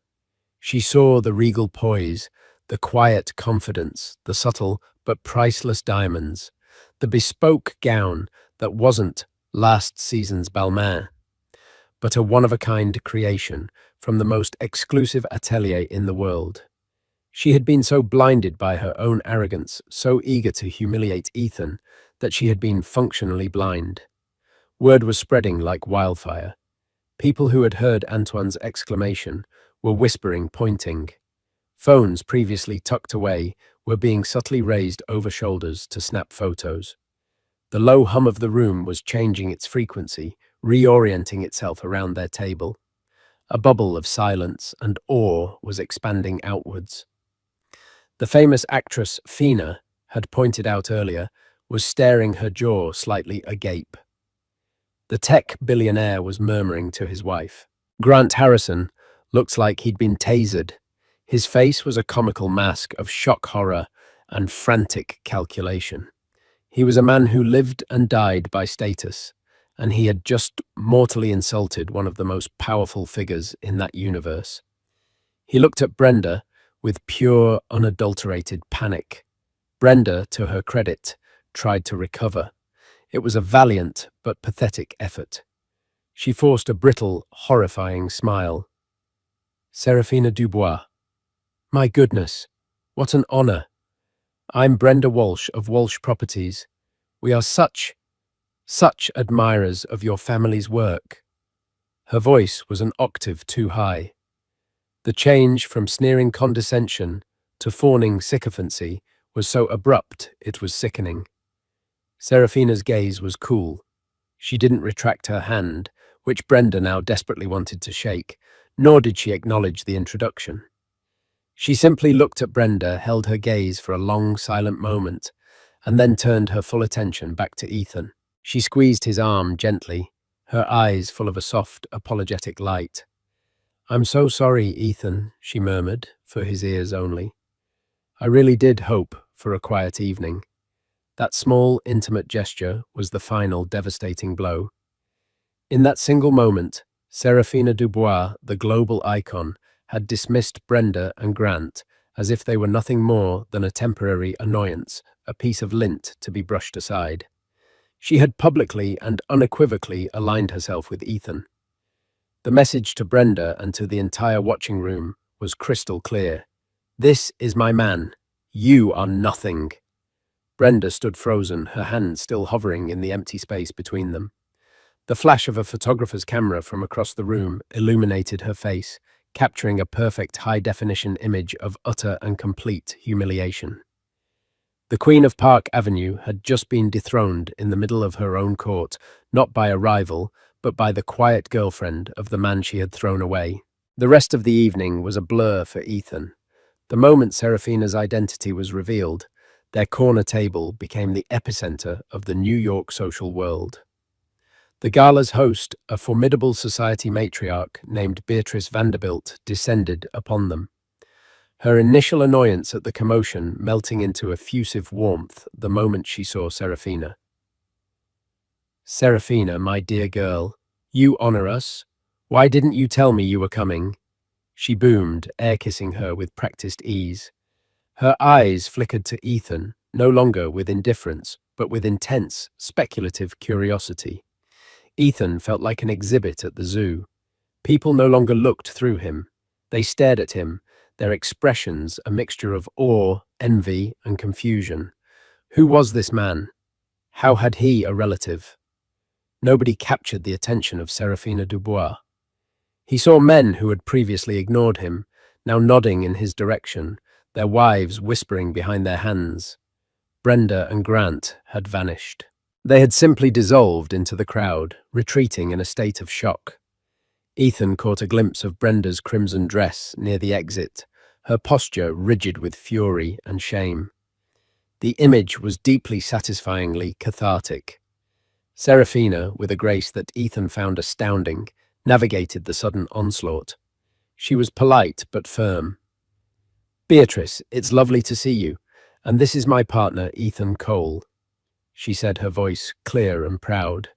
Speaker 2: She saw the regal poise, the quiet confidence, the subtle but priceless diamonds, the bespoke gown that wasn't last season's Balmain, but a one-of-a-kind creation from the most exclusive atelier in the world. She had been so blinded by her own arrogance, so eager to humiliate Ethan, that she had been functionally blind. Word was spreading like wildfire. People who had heard Antoine's exclamation were whispering, pointing. Phones previously tucked away were being subtly raised over shoulders to snap photos. The low hum of the room was changing its frequency, reorienting itself around their table. A bubble of silence and awe was expanding outwards. The famous actress Fina had pointed out earlier was staring, her jaw slightly agape. The tech billionaire was murmuring to his wife. Grant Harrison looked like he'd been tasered. His face was a comical mask of shock horror and frantic calculation. He was a man who lived and died by status, and he had just mortally insulted one of the most powerful figures in that universe. He looked at Brenda with pure, unadulterated panic. Brenda, to her credit, tried to recover. It was a valiant but pathetic effort. She forced a brittle, horrifying smile. Seraphina Dubois. My goodness, what an honor. I'm Brenda Walsh of Walsh Properties. We are such admirers of your family's work. Her voice was an octave too high. The change from sneering condescension to fawning sycophancy was so abrupt it was sickening. Seraphina's gaze was cool. She didn't retract her hand, which Brenda now desperately wanted to shake, nor did she acknowledge the introduction. She simply looked at Brenda, held her gaze for a long, silent moment, and then turned her full attention back to Ethan. She squeezed his arm gently, her eyes full of a soft, apologetic light. I'm so sorry, Ethan, she murmured, for his ears only. I really did hope for a quiet evening. That small, intimate gesture was the final, devastating blow. In that single moment, Seraphina Dubois, the global icon, had dismissed Brenda and Grant as if they were nothing more than a temporary annoyance, a piece of lint to be brushed aside. She had publicly and unequivocally aligned herself with Ethan. The message to Brenda and to the entire watching room was crystal clear. This is my man. You are nothing. Brenda stood frozen, her hand still hovering in the empty space between them. The flash of a photographer's camera from across the room illuminated her face, capturing a perfect high-definition image of utter and complete humiliation. The Queen of Park Avenue had just been dethroned in the middle of her own court, not by a rival, but by the quiet girlfriend of the man she had thrown away. The rest of the evening was a blur for Ethan. The moment Serafina's identity was revealed, their corner table became the epicenter of the New York social world. The gala's host, a formidable society matriarch named Beatrice Vanderbilt, descended upon them. Her initial annoyance at the commotion melting into effusive warmth the moment she saw Serafina. "Serafina, my dear girl, you honor us. Why didn't you tell me you were coming?" She boomed, air-kissing her with practiced ease. Her eyes flickered to Ethan, no longer with indifference, but with intense, speculative curiosity. Ethan felt like an exhibit at the zoo. People no longer looked through him. They stared at him, their expressions a mixture of awe, envy, and confusion. Who was this man? How had he a relative? Nobody captured the attention of Serafina Dubois. He saw men who had previously ignored him, now nodding in his direction, their wives whispering behind their hands. Brenda and Grant had vanished. They had simply dissolved into the crowd, retreating in a state of shock. Ethan caught a glimpse of Brenda's crimson dress near the exit, her posture rigid with fury and shame. The image was deeply satisfyingly cathartic. Serafina, with a grace that Ethan found astounding, navigated the sudden onslaught. She was polite but firm. "Beatrice, it's lovely to see you, and this is my partner, Ethan Cole," she said, her voice clear and proud.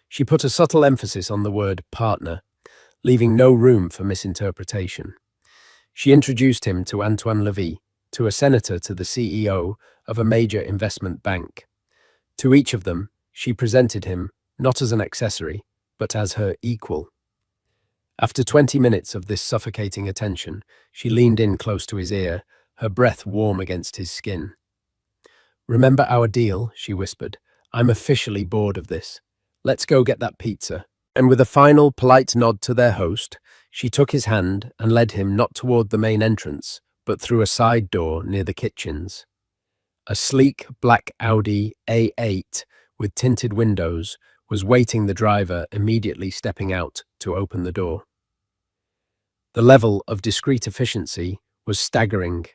Speaker 2: She put a subtle emphasis on the word partner, leaving no room for misinterpretation. She introduced him to Antoine Levy, to a senator to the CEO of a major investment bank. To each of them, she presented him not as an accessory, but as her equal. After 20 minutes of this suffocating attention, she leaned in close to his ear, her breath warm against his skin. "Remember our deal," she whispered. "I'm officially bored of this. Let's go get that pizza." And with a final polite nod to their host, she took his hand and led him not toward the main entrance, but through a side door near the kitchens. A sleek black Audi A8 with tinted windows was waiting the driver immediately stepping out to open the door. The level of discreet efficiency was staggering.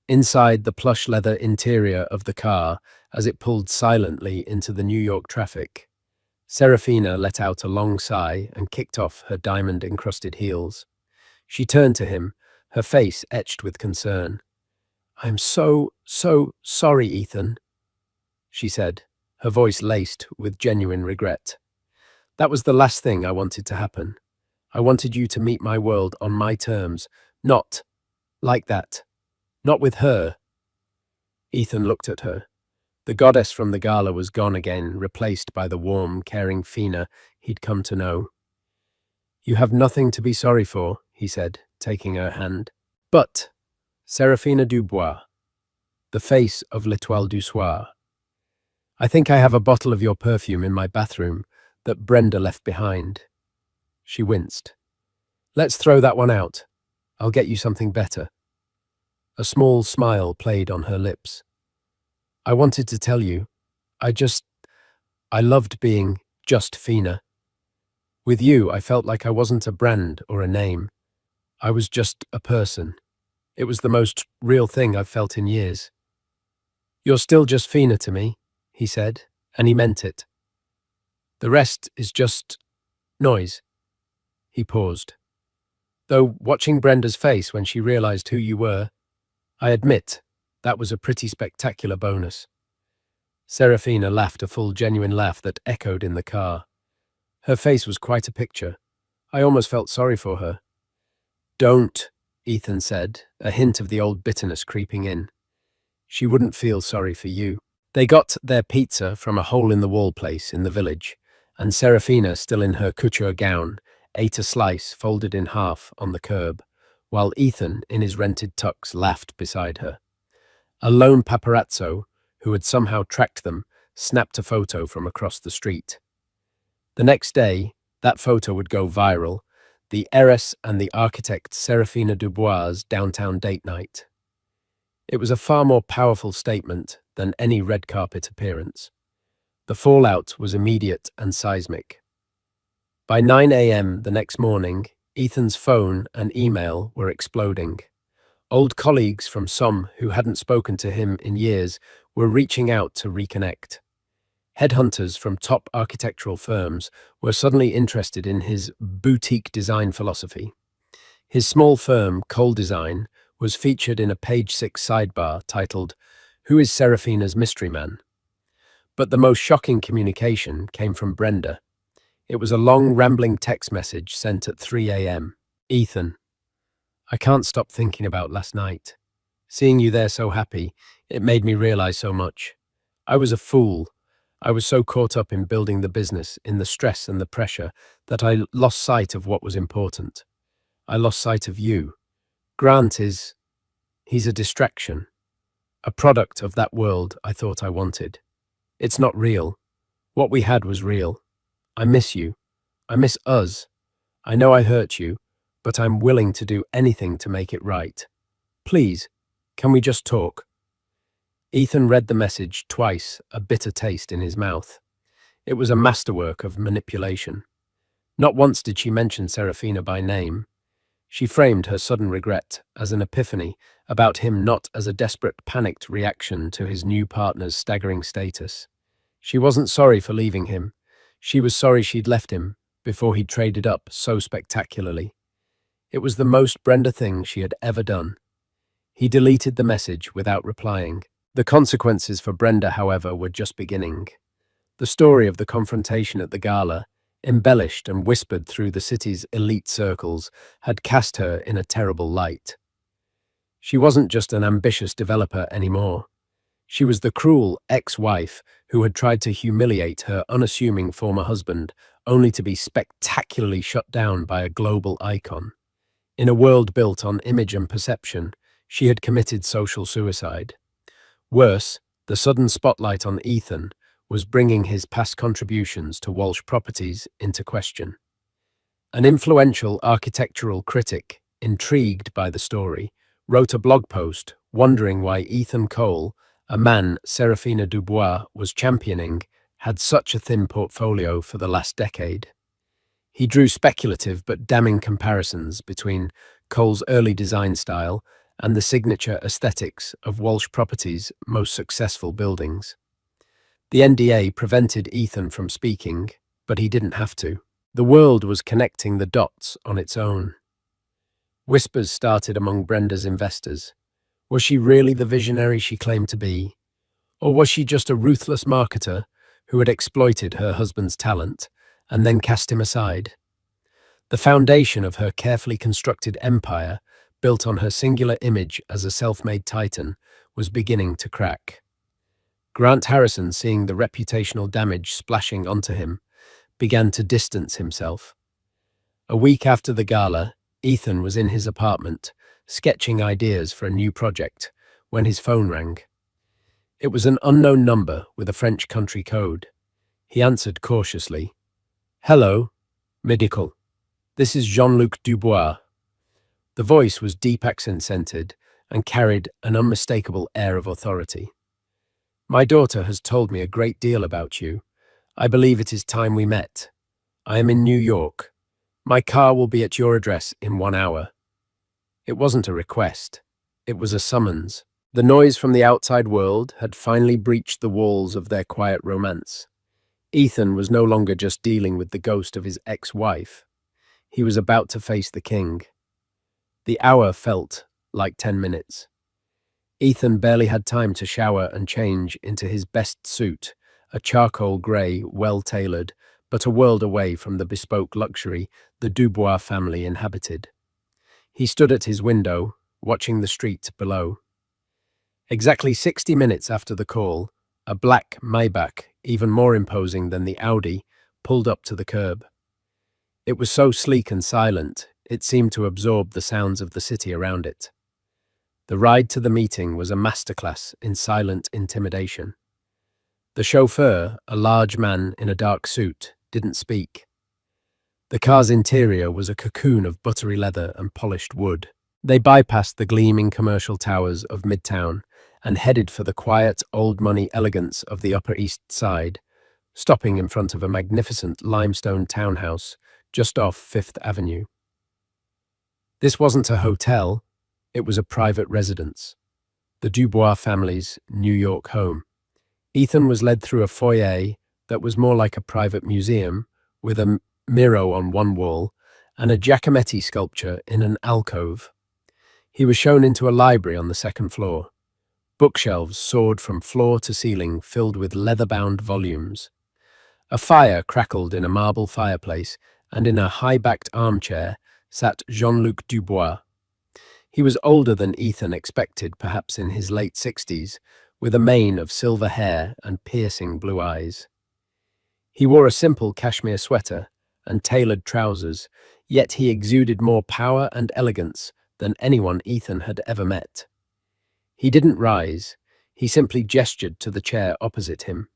Speaker 2: Inside the plush leather interior of the car, as it pulled silently into the New York traffic, Serafina let out a long sigh and kicked off her diamond-encrusted heels. She turned to him, her face etched with concern. "I'm so sorry, Ethan," she said, her voice laced with genuine regret. "That was the last thing I wanted to happen. I wanted you to meet my world on my terms, not like that. Not with her." Ethan looked at her. The goddess from the gala was gone again, replaced by the warm, caring Fina he'd come to know. "You have nothing to be sorry for," he said, taking her hand. "But, Serafina Dubois, the face of l'Étoile du Soir, I think I have a bottle of your perfume in my bathroom that Brenda left behind." She winced. "Let's throw that one out. I'll get you something better." A small smile played on her lips. "I wanted to tell you, I loved being just Fina. With you, I felt like I wasn't a brand or a name. I was just a person. It was the most real thing I've felt in years." "You're still just Fina to me," he said, and he meant it. "The rest is just noise." He paused. "Though watching Brenda's face when she realized who you were, I admit that was a pretty spectacular bonus." Serafina laughed a full, genuine laugh that echoed in the car. Her face was quite a picture. I almost felt sorry for her. "Don't," Ethan said, a hint of the old bitterness creeping in. "She wouldn't feel sorry for you." They got their pizza from a hole-in-the-wall place in the village, and Serafina, still in her couture gown, ate a slice folded in half on the curb, while Ethan, in his rented tux, laughed beside her. A lone paparazzo, who had somehow tracked them, snapped a photo from across the street. The next day, that photo would go viral, the heiress and the architect Serafina Dubois' downtown date night. It was a far more powerful statement than any red carpet appearance. The fallout was immediate and seismic. By 9 a.m. the next morning, Ethan's phone and email were exploding. Old colleagues from some who hadn't spoken to him in years were reaching out to reconnect. Headhunters from top architectural firms were suddenly interested in his boutique design philosophy. His small firm, Cole Design, was featured in a page 6 sidebar titled, "Who is Serafina's Mystery Man?" But the most shocking communication came from Brenda. It was a long, rambling text message sent at 3 a.m. "Ethan, I can't stop thinking about last night. Seeing you there so happy, it made me realize so much. I was a fool. I was so caught up in building the business, in the stress and the pressure, that I lost sight of what was important. I lost sight of you. Grant he's a distraction, a product of that world I thought I wanted. It's not real. What we had was real. I miss you. I miss us. I know I hurt you, but I'm willing to do anything to make it right. Please, can we just talk?" Ethan read the message twice, a bitter taste in his mouth. It was a masterwork of manipulation. Not once did she mention Serafina by name. She framed her sudden regret as an epiphany about him, not as a desperate, panicked reaction to his new partner's staggering status. She wasn't sorry for leaving him. She was sorry she'd left him before he'd traded up so spectacularly. It was the most Brenda thing she had ever done. He deleted the message without replying. The consequences for Brenda, however, were just beginning. The story of the confrontation at the gala, embellished and whispered through the city's elite circles, had cast her in a terrible light. She wasn't just an ambitious developer anymore. She was the cruel ex-wife who had tried to humiliate her unassuming former husband, only to be spectacularly shut down by a global icon. In a world built on image and perception, she had committed social suicide. Worse, the sudden spotlight on Ethan was bringing his past contributions to Walsh Properties into question. An influential architectural critic, intrigued by the story, wrote a blog post wondering why Ethan Cole, a man Serafina Dubois was championing, had such a thin portfolio for the last decade. He drew speculative but damning comparisons between Cole's early design style and the signature aesthetics of Walsh Properties' most successful buildings. The NDA prevented Ethan from speaking, but he didn't have to. The world was connecting the dots on its own. Whispers started among Brenda's investors. Was she really the visionary she claimed to be? Or was she just a ruthless marketer who had exploited her husband's talent and then cast him aside? The foundation of her carefully constructed empire, built on her singular image as a self-made titan, was beginning to crack. Grant Harrison, seeing the reputational damage splashing onto him, began to distance himself. A week after the gala, Ethan was in his apartment, sketching ideas for a new project, when his phone rang. It was an unknown number with a French country code. He answered cautiously. "Hello, medical. This is Jean-Luc Dubois." The voice was deep accent-scented and carried an unmistakable air of authority. "My daughter has told me a great deal about you. I believe it is time we met. I am in New York. My car will be at your address in 1 hour." It wasn't a request. It was a summons. The noise from the outside world had finally breached the walls of their quiet romance. Ethan was no longer just dealing with the ghost of his ex-wife. He was about to face the king. The hour felt like 10 minutes. Ethan barely had time to shower and change into his best suit, a charcoal grey, well-tailored, but a world away from the bespoke luxury the Dubois family inhabited. He stood at his window, watching the street below. Exactly 60 minutes after the call, a black Maybach, even more imposing than the Audi, pulled up to the curb. It was so sleek and silent, it seemed to absorb the sounds of the city around it. The ride to the meeting was a masterclass in silent intimidation. The chauffeur, a large man in a dark suit, didn't speak. The car's interior was a cocoon of buttery leather and polished wood. They bypassed the gleaming commercial towers of Midtown and headed for the quiet, old-money elegance of the Upper East Side, stopping in front of a magnificent limestone townhouse just off Fifth Avenue. This wasn't a hotel, it was a private residence, the Dubois family's New York home. Ethan was led through a foyer that was more like a private museum, with a mirror on one wall and a Giacometti sculpture in an alcove. He was shown into a library on the second floor. Bookshelves soared from floor to ceiling, filled with leather-bound volumes. A fire crackled in a marble fireplace, and in a high-backed armchair sat Jean-Luc Dubois. He was older than Ethan expected, perhaps in his late 60s, with a mane of silver hair and piercing blue eyes. He wore a simple cashmere sweater and tailored trousers, yet he exuded more power and elegance than anyone Ethan had ever met. He didn't rise, he simply gestured to the chair opposite him.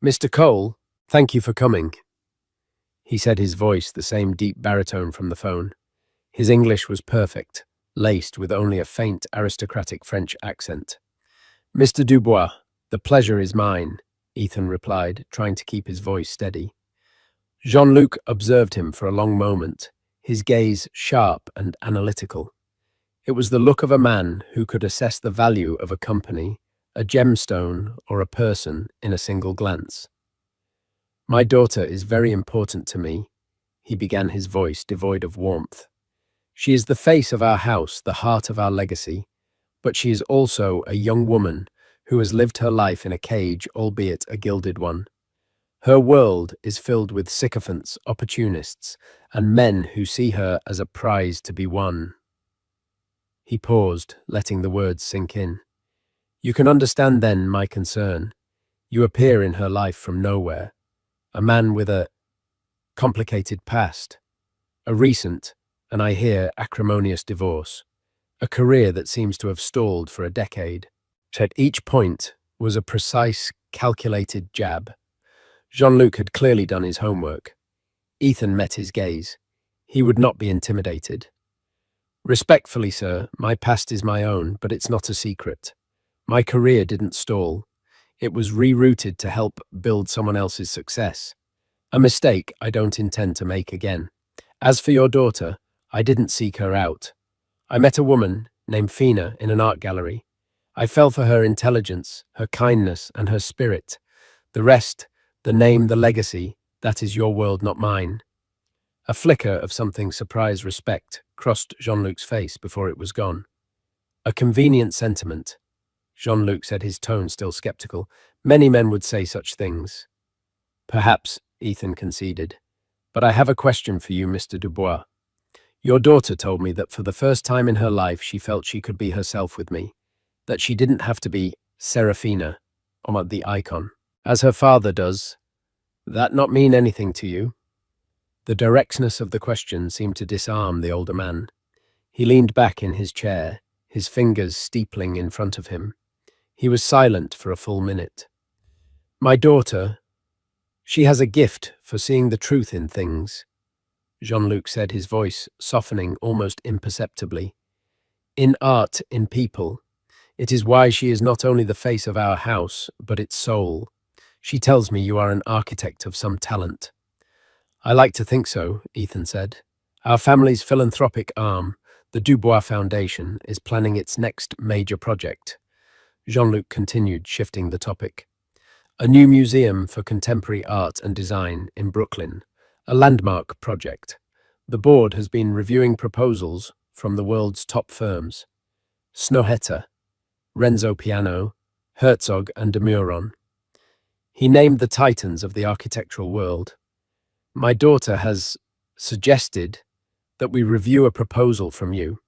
Speaker 2: "Mr. Cole, thank you for coming," he said, his voice the same deep baritone from the phone. His English was perfect, laced with only a faint aristocratic French accent. "Mr. Dubois, the pleasure is mine," Ethan replied, trying to keep his voice steady. Jean-Luc observed him for a long moment, his gaze sharp and analytical. It was the look of a man who could assess the value of a company, a gemstone, or a person in a single glance. "My daughter is very important to me," he began, his voice devoid of warmth. "She is the face of our house, the heart of our legacy, but she is also a young woman who has lived her life in a cage, albeit a gilded one. Her world is filled with sycophants, opportunists, and men who see her as a prize to be won." He paused, letting the words sink in. "You can understand then my concern. You appear in her life from nowhere, a man with a complicated past, a recent, and I hear, acrimonious divorce, a career that seems to have stalled for a decade." At each point was a precise, calculated jab. Jean-Luc had clearly done his homework. Ethan met his gaze. He would not be intimidated. "Respectfully, sir, my past is my own, but it's not a secret. My career didn't stall. It was rerouted to help build someone else's success. A mistake I don't intend to make again. As for your daughter, I didn't seek her out. I met a woman named Fina in an art gallery. I fell for her intelligence, her kindness, and her spirit. The rest, the name, the legacy, that is your world, not mine." A flicker of something surprised respect crossed Jean-Luc's face before it was gone. "A convenient sentiment," Jean-Luc said, his tone still skeptical. "Many men would say such things." "Perhaps," Ethan conceded. "But I have a question for you, Mr. Dubois. Your daughter told me that for the first time in her life she felt she could be herself with me, that she didn't have to be Serafina, or the icon, as her father does. That not mean anything to you?" The directness of the question seemed to disarm the older man. He leaned back in his chair, his fingers steepling in front of him. He was silent for a full minute. "My daughter, she has a gift for seeing the truth in things," Jean-Luc said, his voice softening almost imperceptibly. "In art, in people. It is why she is not only the face of our house, but its soul. She tells me you are an architect of some talent." "I like to think so," Ethan said. "Our family's philanthropic arm, the Dubois Foundation, is planning its next major project." Jean-Luc continued, shifting the topic. "A new museum for contemporary art and design in Brooklyn, a landmark project. The board has been reviewing proposals from the world's top firms: Snohetta, Renzo Piano, Herzog, and de Meuron. He named the titans of the architectural world. My daughter has suggested that we review a proposal from you."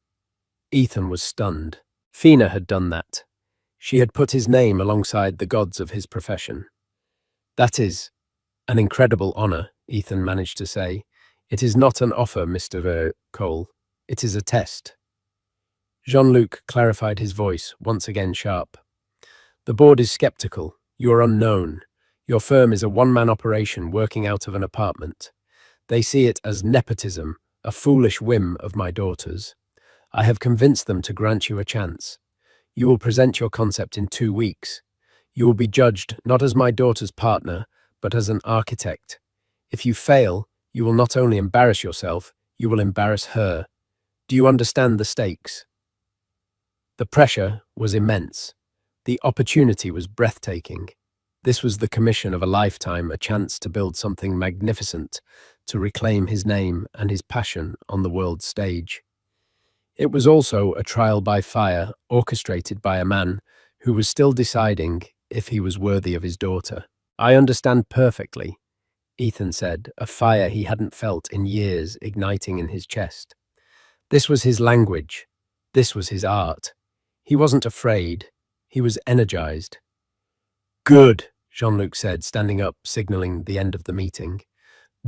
Speaker 2: Ethan was stunned. Fina had done that. She had put his name alongside the gods of his profession. "That is an incredible honor," Ethan managed to say. "It is not an offer, Mr. Cole. It is a test." Jean-Luc clarified his voice, once again sharp. The board is skeptical. You are unknown. Your firm is a one-man operation working out of an apartment. They see it as nepotism, a foolish whim of my daughter's. I have convinced them to grant you a chance. You will present your concept in 2 weeks. You will be judged not as my daughter's partner, but as an architect. If you fail, you will not only embarrass yourself, you will embarrass her. Do you understand the stakes? The pressure was immense. The opportunity was breathtaking. This was the commission of a lifetime, a chance to build something magnificent, to reclaim his name and his passion on the world stage. It was also a trial by fire, orchestrated by a man who was still deciding if he was worthy of his daughter. I understand perfectly, Ethan said, a fire he hadn't felt in years igniting in his chest. This was his language. This was his art. He wasn't afraid. He was energized. Good, Jean-Luc said, standing up, signaling the end of the meeting.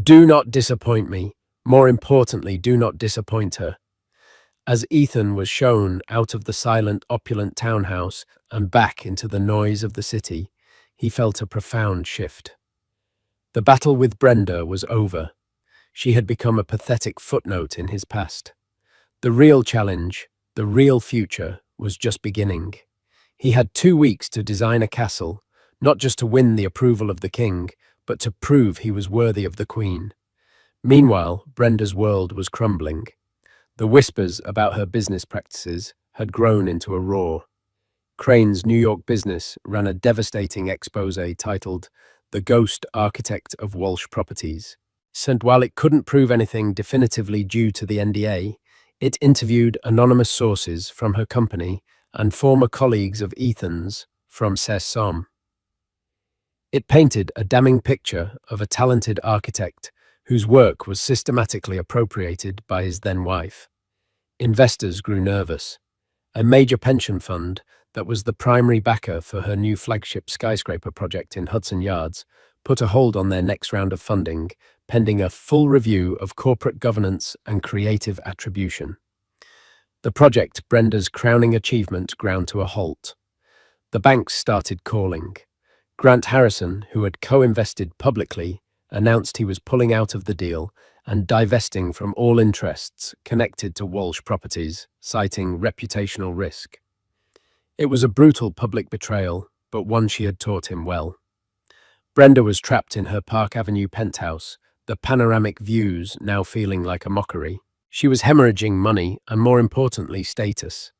Speaker 2: Do not disappoint me. More importantly, do not disappoint her. As Ethan was shown out of the silent, opulent townhouse and back into the noise of the city, he felt a profound shift. The battle with Brenda was over. She had become a pathetic footnote in his past. The real challenge, the real future, was just beginning. He had 2 weeks to design a castle, not just to win the approval of the king, but to prove he was worthy of the queen. Meanwhile, Brenda's world was crumbling. The whispers about her business practices had grown into a roar. Crane's New York business ran a devastating expose titled The Ghost Architect of Walsh Properties. And while it couldn't prove anything definitively due to the NDA, it interviewed anonymous sources from her company and former colleagues of Ethan's from Somme. It painted a damning picture of a talented architect whose work was systematically appropriated by his then-wife. Investors grew nervous. A major pension fund that was the primary backer for her new flagship skyscraper project in Hudson Yards put a hold on their next round of funding, pending a full review of corporate governance and creative attribution. The project, Brenda's crowning achievement, ground to a halt. The banks started calling. Grant Harrison, who had co-invested publicly, announced he was pulling out of the deal and divesting from all interests connected to Walsh Properties, citing reputational risk. It was a brutal public betrayal, but one she had taught him well. Brenda was trapped in her Park Avenue penthouse, the panoramic views now feeling like a mockery. She was hemorrhaging money and, more importantly, status.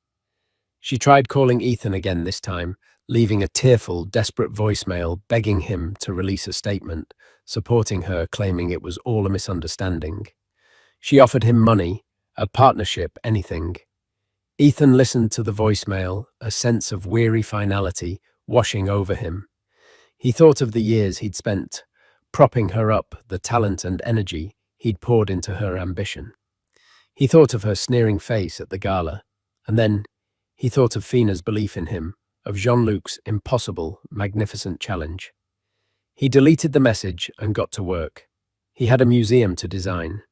Speaker 2: She tried calling Ethan again this time, leaving a tearful, desperate voicemail begging him to release a statement, supporting her, claiming it was all a misunderstanding. She offered him money, a partnership, anything. Ethan listened to the voicemail, a sense of weary finality washing over him. He thought of the years he'd spent propping her up, the talent and energy he'd poured into her ambition. He thought of her sneering face at the gala, and then he thought of Fina's belief in him, of Jean-Luc's impossible, magnificent challenge. He deleted the message and got to work. He had a museum to design.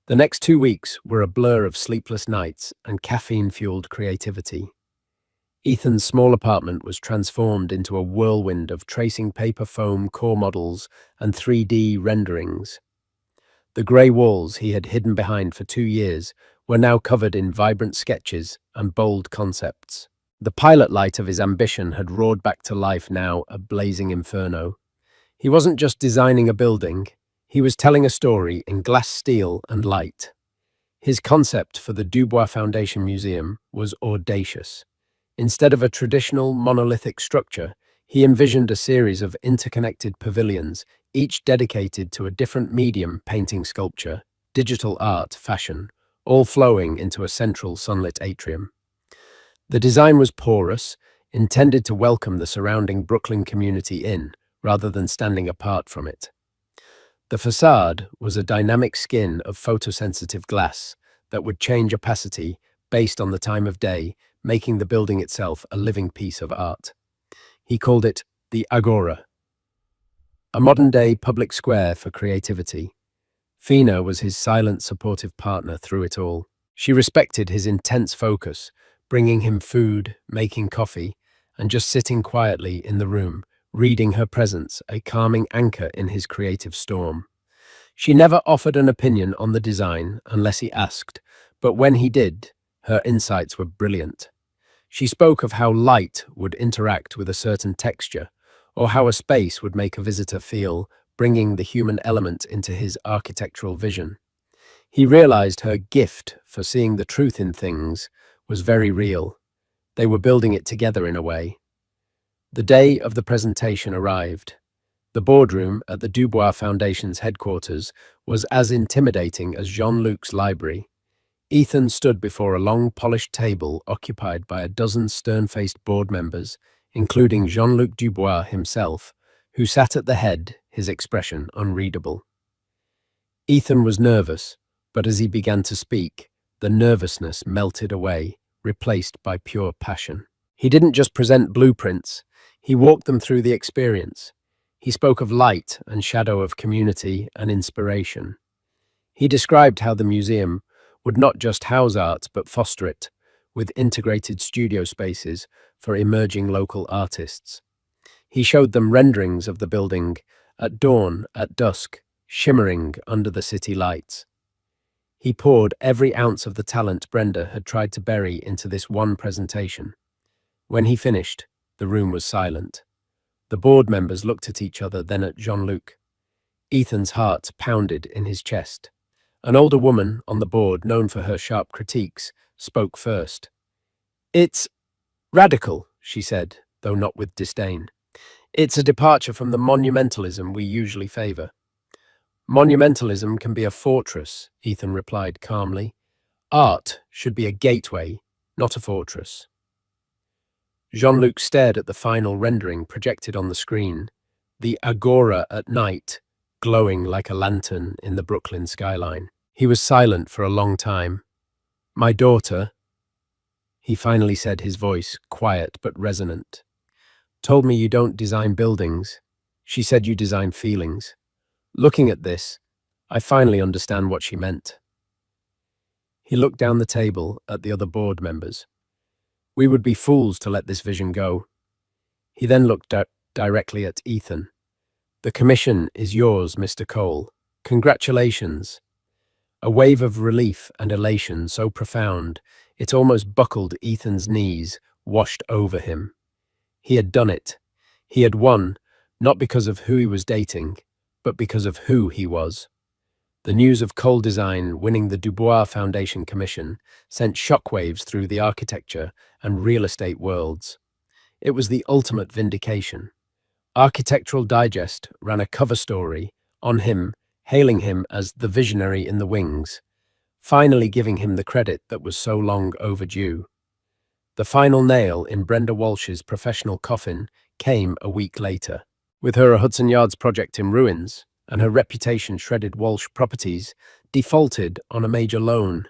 Speaker 2: The next 2 weeks were a blur of sleepless nights and caffeine-fueled creativity. Ethan's small apartment was transformed into a whirlwind of tracing paper foam core models and 3D renderings. The grey walls he had hidden behind for 2 years were now covered in vibrant sketches and bold concepts. The pilot light of his ambition had roared back to life, now a blazing inferno. He wasn't just designing a building, he was telling a story in glass, steel, and light. His concept for the Dubois Foundation Museum was audacious. Instead of a traditional monolithic structure, he envisioned a series of interconnected pavilions, each dedicated to a different medium: painting, sculpture, digital art, fashion, all flowing into a central sunlit atrium. The design was porous, intended to welcome the surrounding Brooklyn community in, rather than standing apart from it. The facade was a dynamic skin of photosensitive glass that would change opacity based on the time of day, making the building itself a living piece of art. He called it the Agora, a modern-day public square for creativity. Fina was his silent, supportive partner through it all. She respected his intense focus, bringing him food, making coffee, and just sitting quietly in the room, reading her presence, a calming anchor in his creative storm. She never offered an opinion on the design unless he asked, but when he did, her insights were brilliant. She spoke of how light would interact with a certain texture, or how a space would make a visitor feel, bringing the human element into his architectural vision. He realized her gift for seeing the truth in things was very real. They were building it together in a way. The day of the presentation arrived. The boardroom at the Dubois Foundation's headquarters was as intimidating as Jean-Luc's library. Ethan stood before a long, polished table occupied by a dozen stern-faced board members, including Jean-Luc Dubois himself, who sat at the head, his expression unreadable. Ethan was nervous, but as he began to speak, the nervousness melted away, replaced by pure passion. He didn't just present blueprints, he walked them through the experience. He spoke of light and shadow, of community and inspiration. He described how the museum would not just house art but foster it, with integrated studio spaces for emerging local artists. He showed them renderings of the building at dawn, at dusk, shimmering under the city lights. He poured every ounce of the talent Brenda had tried to bury into this one presentation. When he finished, the room was silent. The board members looked at each other, then at Jean-Luc. Ethan's heart pounded in his chest. An older woman on the board, known for her sharp critiques, spoke first. "It's radical," she said, though not with disdain. "It's a departure from the monumentalism we usually favor." "Monumentalism can be a fortress," Ethan replied calmly. "Art should be a gateway, not a fortress." Jean-Luc stared at the final rendering projected on the screen, the agora at night, glowing like a lantern in the Brooklyn skyline. He was silent for a long time. "My daughter," he finally said, his voice quiet but resonant, "told me you don't design buildings. She said you design feelings. Looking at this, I finally understand what she meant." He looked down the table at the other board members. "We would be fools to let this vision go." He then looked directly at Ethan. "The commission is yours, Mr. Cole. Congratulations." A wave of relief and elation so profound, it almost buckled Ethan's knees, washed over him. He had done it. He had won, not because of who he was dating, but because of who he was. The news of Cole Design winning the Dubois Foundation Commission sent shockwaves through the architecture and real estate worlds. It was the ultimate vindication. Architectural Digest ran a cover story on him, hailing him as the visionary in the wings, finally giving him the credit that was so long overdue. The final nail in Brenda Walsh's professional coffin came a week later. With her Hudson Yards project in ruins and her reputation shredded, Walsh Properties defaulted on a major loan.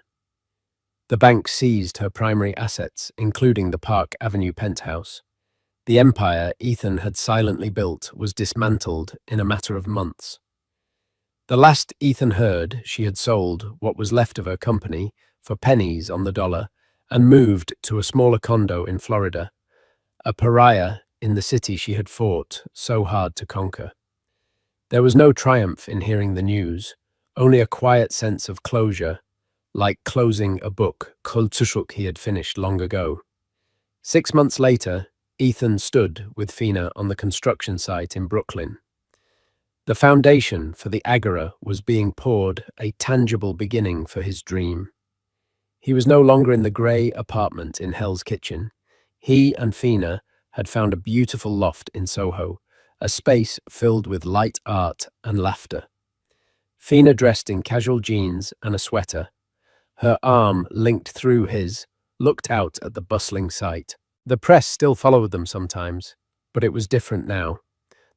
Speaker 2: The bank seized her primary assets, including the Park Avenue penthouse. The empire Ethan had silently built was dismantled in a matter of months. The last Ethan heard, she had sold what was left of her company for pennies on the dollar and moved to a smaller condo in Florida, a pariah in the city she had fought so hard to conquer. There was no triumph in hearing the news, only a quiet sense of closure, like closing a book Kol Tsushuk he had finished long ago. 6 months later, Ethan stood with Fina on the construction site in Brooklyn. The foundation for the Agora was being poured, a tangible beginning for his dream. He was no longer in the grey apartment in Hell's Kitchen. He and Fina had found a beautiful loft in Soho, a space filled with light art and laughter. Fina, dressed in casual jeans and a sweater, her arm linked through his, looked out at the bustling site. The press still followed them sometimes, but it was different now.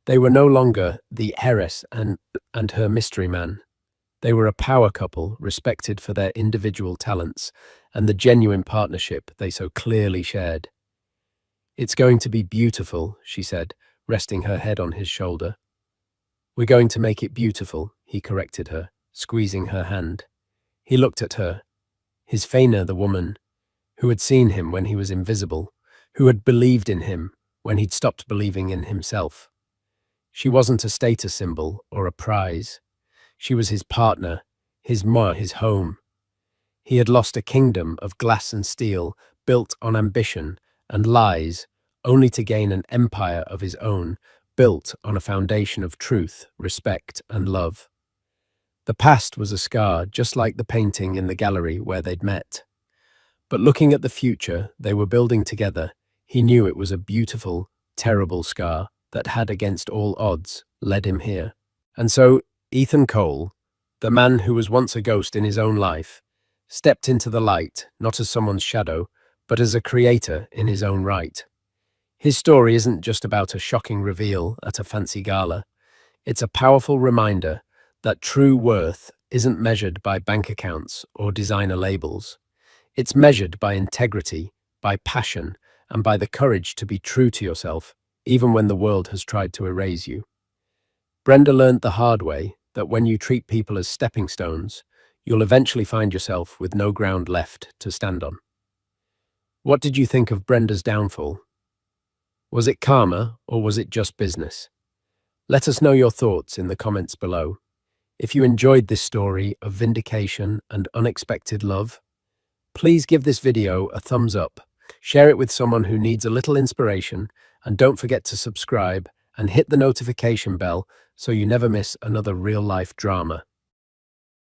Speaker 2: They were no longer the heiress and her mystery man. They were a power couple respected for their individual talents and the genuine partnership they so clearly shared. "It's going to be beautiful," she said, resting her head on his shoulder. "We're going to make it beautiful," he corrected her, squeezing her hand. He looked at her. His Faina, the woman, who had seen him when he was invisible, who had believed in him when he'd stopped believing in himself. She wasn't a status symbol or a prize. She was his partner, his home. He had lost a kingdom of glass and steel built on ambition and lies, only to gain an empire of his own, built on a foundation of truth, respect, and love. The past was a scar, just like the painting in the gallery where they'd met. But looking at the future they were building together, he knew it was a beautiful, terrible scar that had, against all odds, led him here. And so Ethan Cole, the man who was once a ghost in his own life, stepped into the light, not as someone's shadow, but as a creator in his own right. His story isn't just about a shocking reveal at a fancy gala. It's a powerful reminder that true worth isn't measured by bank accounts or designer labels. It's measured by integrity, by passion, and by the courage to be true to yourself, even when the world has tried to erase you. Brenda learned the hard way that when you treat people as stepping stones, you'll eventually find yourself with no ground left to stand on. What did you think of Brenda's downfall? Was it karma or was it just business? Let us know your thoughts in the comments below. If you enjoyed this story of vindication and unexpected love, please give this video a thumbs up, share it with someone who needs a little inspiration, and don't forget to subscribe and hit the notification bell so you never miss another real-life drama.